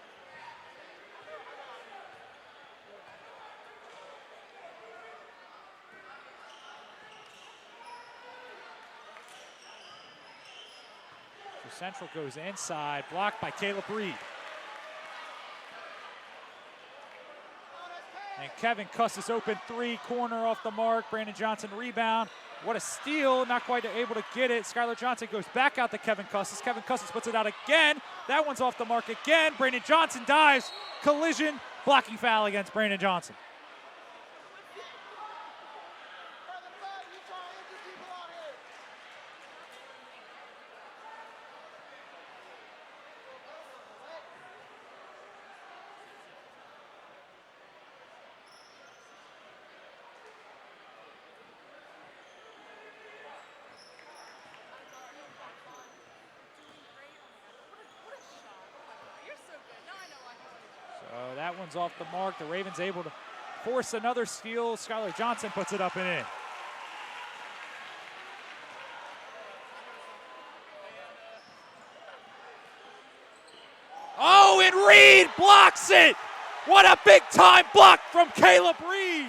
So Central goes inside, blocked by Caleb Reed. And Kevin Custis open three, corner off the mark. Brandon Johnson rebound. What a steal, not quite able to get it. Skylar Johnson goes back out to Kevin Custis. Kevin Custis puts it out again. That one's off the mark again. Brandon Johnson dives, collision, blocking foul against Brandon Johnson. That one's off the mark. The Ravens able to force another steal. Skylar Johnson puts it up and in. Reed blocks it. What a big time block from Caleb Reed.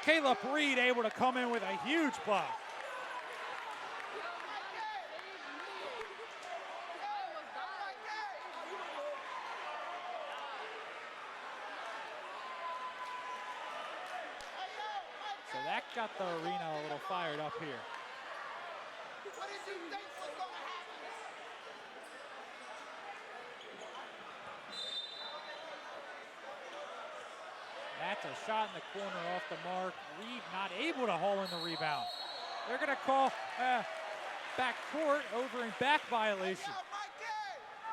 Caleb Reed able to come in with a huge block. So that got the arena a little fired up here. What did you think was going to happen? That's a shot in the corner off the mark. Reed not able to haul in the rebound. They're going to call back court over in back violation. Yo, Mikey,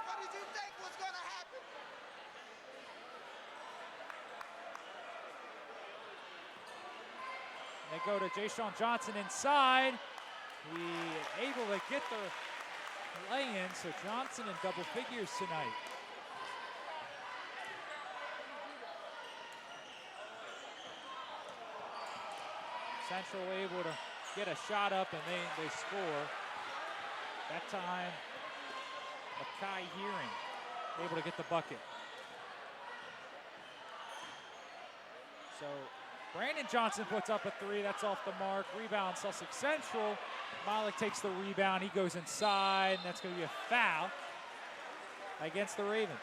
what did you think was going to happen? They go to Jay-Sean Johnson inside. He able to get the lay-in, so Johnson in double figures tonight. Central able to get a shot up and they score. That time, Makai Hearing able to get the bucket. So Brandon Johnson puts up a three, that's off the mark. Rebound Sussex Central. Malik takes the rebound, he goes inside, and that's going to be a foul against the Ravens.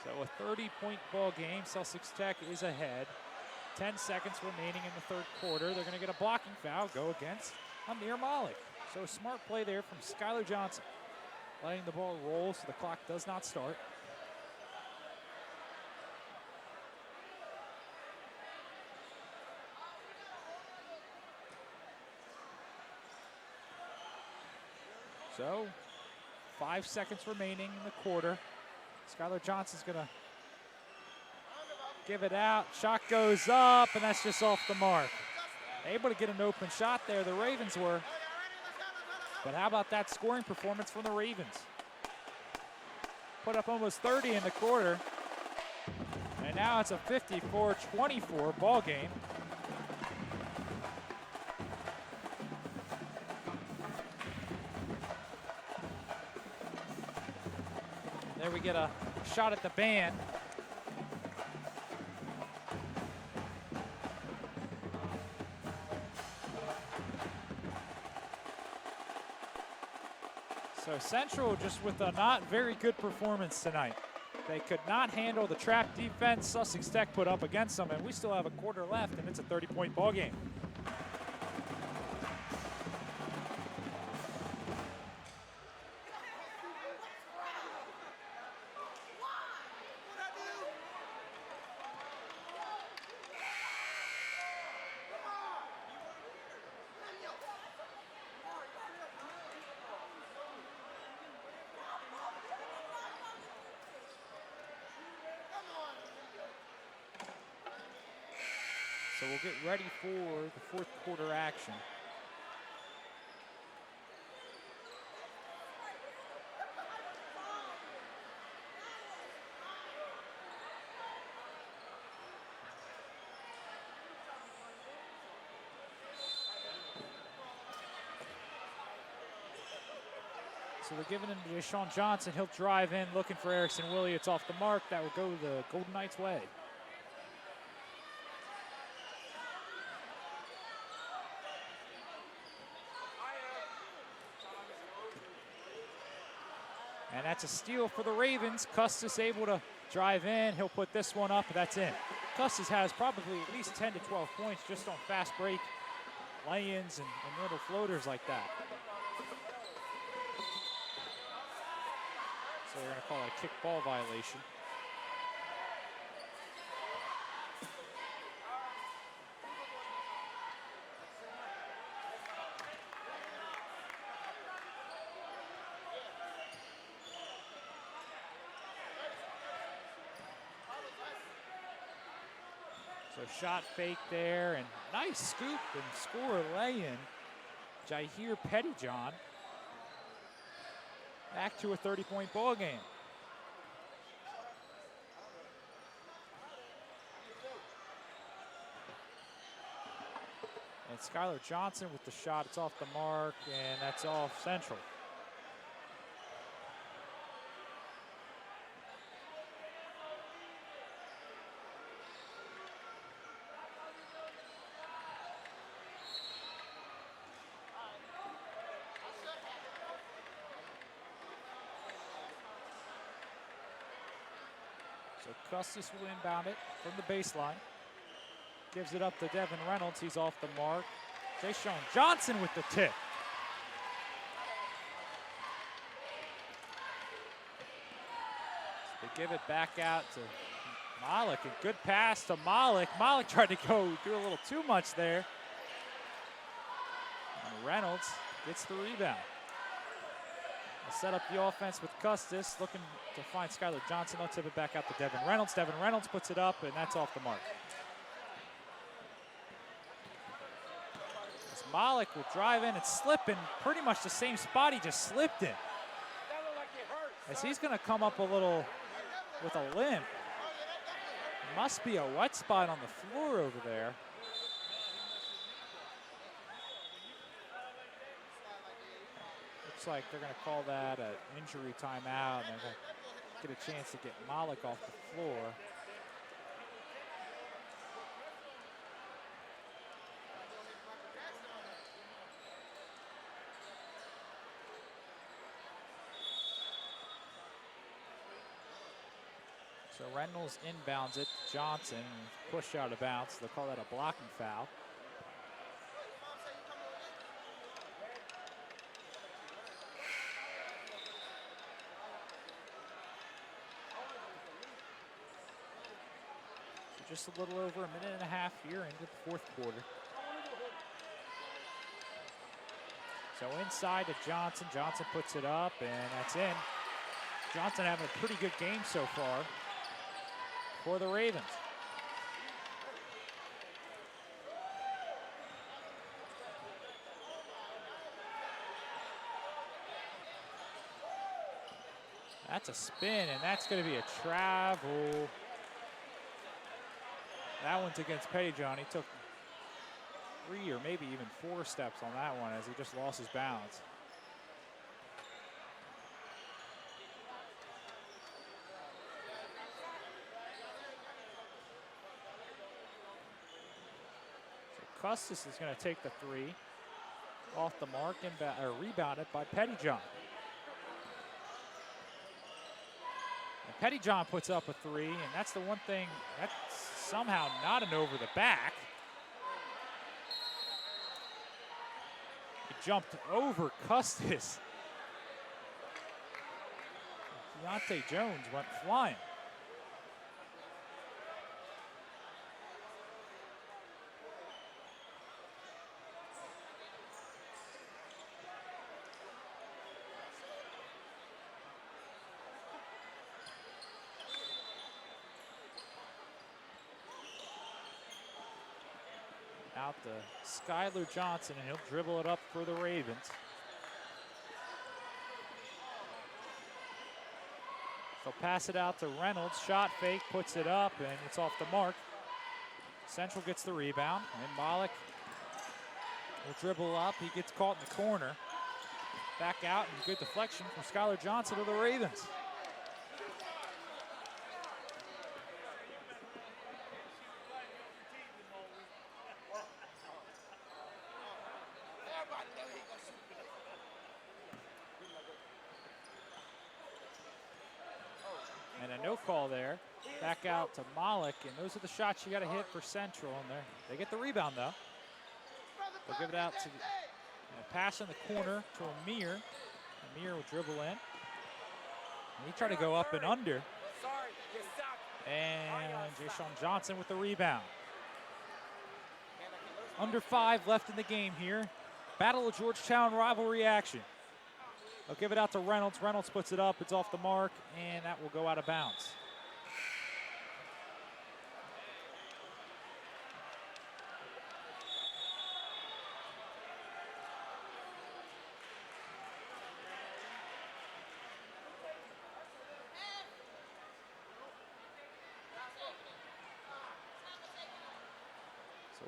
So a 30-point ball game. Sussex Tech is ahead. 10 seconds remaining in the third quarter. They're going to get a blocking foul, go against Amir Malik. So a smart play there from Skylar Johnson, letting the ball roll so the clock does not start. So 5 seconds remaining in the quarter. Skylar Johnson's gonna give it out. Shot goes up, and that's just off the mark. Able to get an open shot there, the Ravens were. But how about that scoring performance from the Ravens? Put up almost 30 in the quarter. And now it's a 54-24 ball game. There we get a shot at the band. So Central just with a not very good performance tonight. They could not handle the trap defense Sussex Tech put up against them, and we still have a quarter left, and it's a 30-point ball game. So we'll get ready for the fourth quarter action. So they're giving him to Sean Johnson. He'll drive in looking for Erickson Willie. It's off the mark. That will go the Golden Knights' way. And that's a steal for the Ravens. Custis able to drive in. He'll put this one up. That's in. Custis has probably at least 10 to 12 points just on fast break lay-ins and little floaters like that. So we're going to call it a kick ball violation. So shot fake there, and nice scoop and score lay-in. Jair Pettyjohn back to a 30-point ball game. And Skylar Johnson with the shot. It's off the mark, and that's off Central. So Custis will inbound it from the baseline. Gives it up to Devin Reynolds. He's off the mark. Jay-Sean Johnson with the tip. So they give it back out to Malik. A good pass to Malik. Malik tried to do a little too much there. And Reynolds gets the rebound. They'll set up the offense with Custis, looking to find Skylar Johnson. They'll tip it back out to Devin Reynolds. Devin Reynolds puts it up, and that's off the mark. As Malik will drive in and slip in pretty much the same spot he just slipped in. As he's going to come up a little with a limp. Must be a wet spot on the floor over there. Looks like they're going to call that an injury timeout, and they're going to get a chance to get Malik off the floor. So Reynolds inbounds it to Johnson, push out of bounds. They'll call that a blocking foul. Just a little over a minute and a half here into the fourth quarter. So inside to Johnson. Johnson puts it up, and that's in. Johnson having a pretty good game so far for the Ravens. That's a spin, and that's going to be a travel. That one's against Pettyjohn. He took 3 or maybe even 4 steps on that one as he just lost his balance. So Custis is going to take the 3 off the mark and rebounded by Pettyjohn. And Pettyjohn puts up a 3, and that's the one thing that's somehow not an over the back. He jumped over Custis. Deontay Jones went flying. Out to Skylar Johnson, and he'll dribble it up for the Ravens. They'll pass it out to Reynolds. Shot fake, puts it up, and it's off the mark. Central gets the rebound, and Malik will dribble up. He gets caught in the corner. Back out, and good deflection from Skylar Johnson to the Ravens. And a no call there. Back out to Malik, and those are the shots you got to hit for Central. And they get the rebound though. They'll give it out to pass in the corner to Amir. Amir will dribble in. And he tried to go up and under. And Jay-Sean Johnson with the rebound. Under 5 left in the game here. Battle of Georgetown rivalry action. They'll give it out to Reynolds. Reynolds puts it up. It's off the mark, and that will go out of bounds.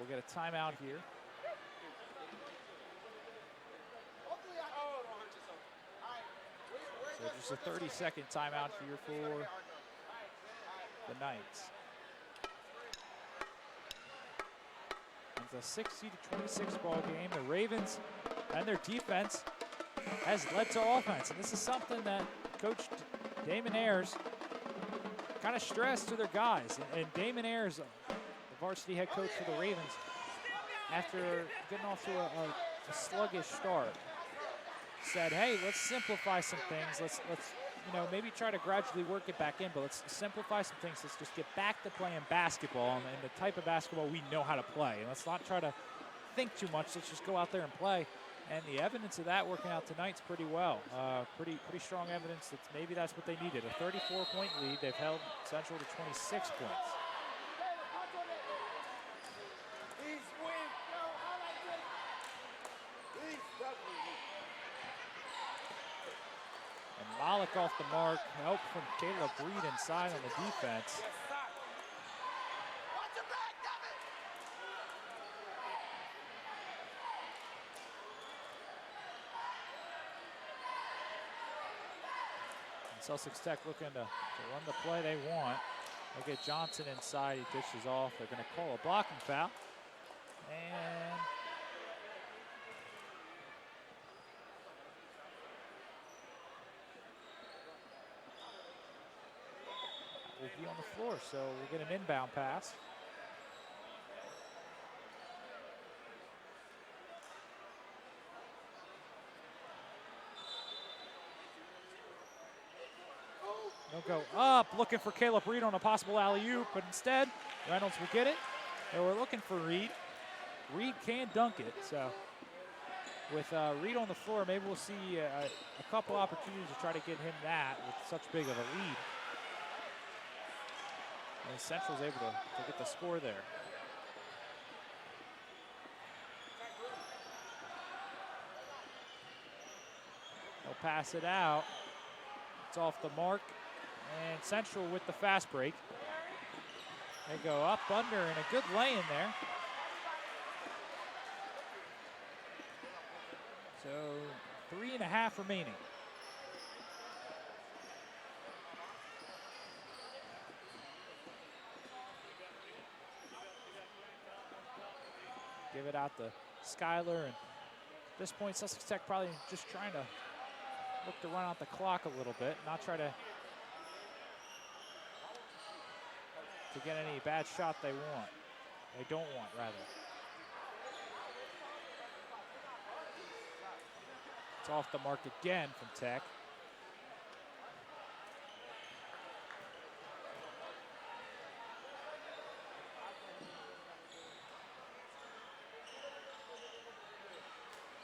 we'll get a timeout here. So just a 30-second timeout here for the Knights. It's a 60-26 ball game. The Ravens and their defense has led to offense, and this is something that Coach Damon Ayers kind of stressed to their guys. And Damon Ayers, the varsity head coach for the Ravens, after getting off to a sluggish start, said, "Hey, let's simplify some things. Let's maybe try to gradually work it back in, but let's simplify some things. Let's just get back to playing basketball and the type of basketball we know how to play. And let's not try to think too much. Let's just go out there and play." And the evidence of that working out tonight's pretty well. Pretty strong evidence that maybe that's what they needed. A 34-point lead. They've held Central to 26 points. And Malik off the mark. Help from Caleb Reed inside on the defense. Sussex Tech looking to run the play they want. They get Johnson inside. He dishes off. They're going to call a blocking foul. And will be on the floor, so we'll get an inbound pass. They'll go up, looking for Caleb Reed on a possible alley-oop, but instead, Reynolds will get it. They were looking for Reed. Reed can dunk it, so with Reed on the floor, maybe we'll see a couple opportunities to try to get him that with such big of a lead. And Central's able to get the score there. They'll pass it out. It's off the mark. And Central with the fast break. They go up, under, and a good lay in there. So 3.5 remaining. Give it out to Skyler, and at this point, Sussex Tech probably just trying to look to run out the clock a little bit, not try to get any bad shot they don't want, rather. It's off the mark again from Tech.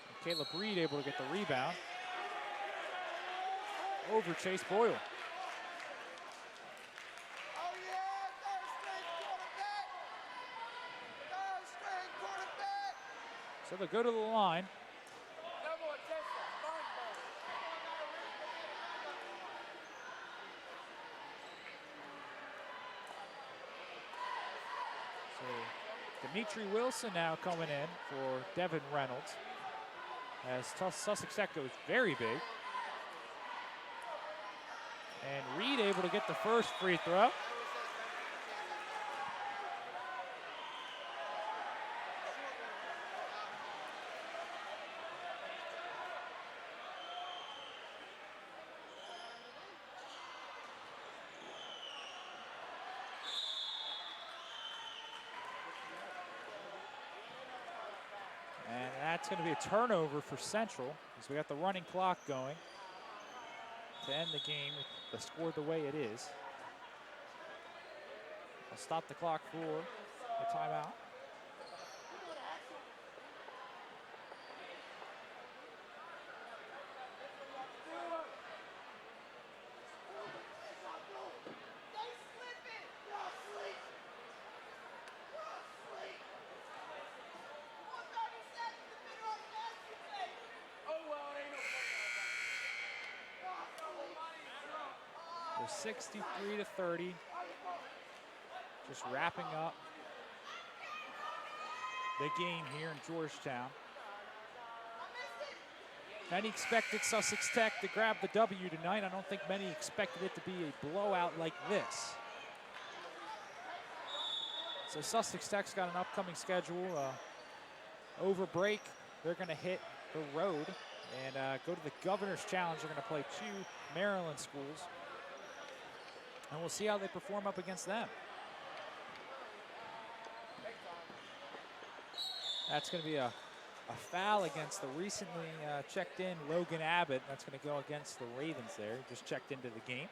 And Caleb Reed able to get the rebound over Chase Boyle. So they'll go to the line. So Dimitri Wilson now coming in for Devin Reynolds, as Sussex Tech goes very big. And Reed able to get the first free throw. And that's going to be a turnover for Central, as we got the running clock going to end the game with the score the way it is. I'll stop the clock for the timeout. We're 63-30. Just wrapping up the game here in Georgetown. Many expected Sussex Tech to grab the W tonight. I don't think many expected it to be a blowout like this. So Sussex Tech's got an upcoming schedule. Over break, they're going to hit the road and go to the Governor's Challenge. They're going to play 2 Maryland schools. And we'll see how they perform up against them. That's going to be a foul against the recently checked in Logan Abbott. That's going to go against the Ravens there. Just checked into the game.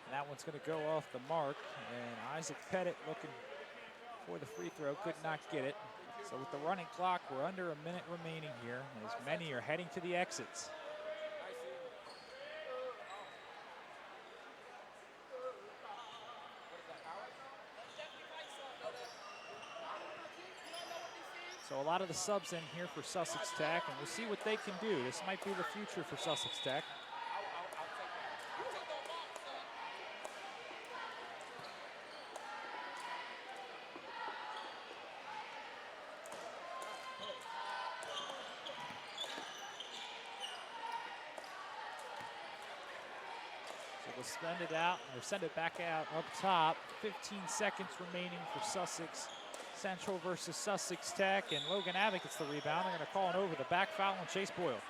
And that one's going to go off the mark. And Isaac Pettit looking for the free throw, could not get it. So with the running clock, we're under a minute remaining here, as many are heading to the exits. So a lot of the subs in here for Sussex Tech, and we'll see what they can do. This might be the future for Sussex Tech. We'll send it out, or send it back out up top. 15 seconds remaining for Sussex Central versus Sussex Tech, and Logan Abbott gets the rebound. They're going to call it over the back foul on Chase Boyle.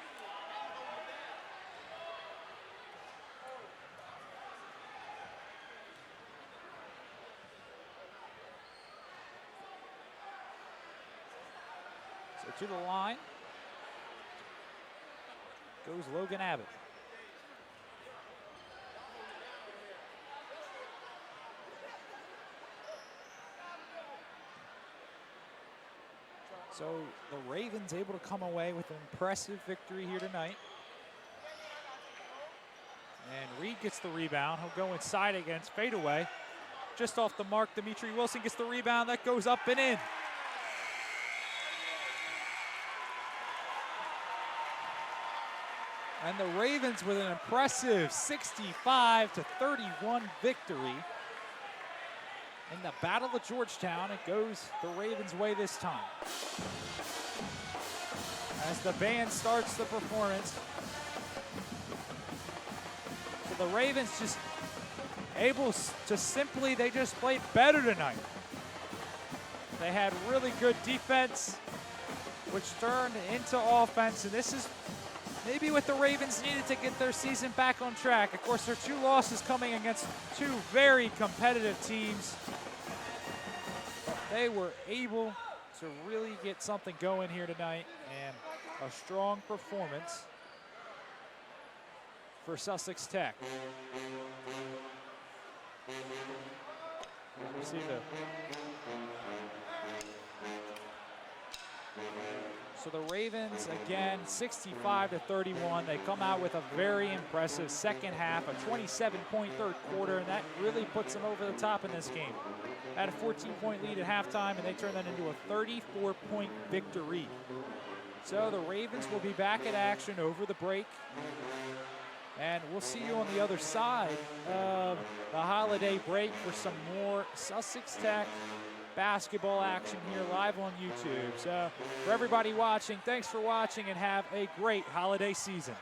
So to the line goes Logan Abbott. So the Ravens able to come away with an impressive victory here tonight. And Reed gets the rebound. He'll go inside against fadeaway. Just off the mark, Dimitri Wilson gets the rebound. That goes up and in. And the Ravens with an impressive 65-31 victory. In the Battle of Georgetown, it goes the Ravens' way this time. As the band starts the performance. So the Ravens just able to simply, they just played better tonight. They had really good defense, which turned into offense, and this is maybe what the Ravens needed to get their season back on track. Of course, their 2 losses coming against 2 very competitive teams. But they were able to really get something going here tonight, and a strong performance for Sussex Tech. You see So the Ravens, again, 65-31. They come out with a very impressive second half, a 27-point third quarter, and that really puts them over the top in this game. Had a 14-point lead at halftime, and they turned that into a 34-point victory. So the Ravens will be back in action over the break. And we'll see you on the other side of the holiday break for some more Sussex Tech basketball action here live on YouTube. So for everybody watching, thanks for watching and have a great holiday season.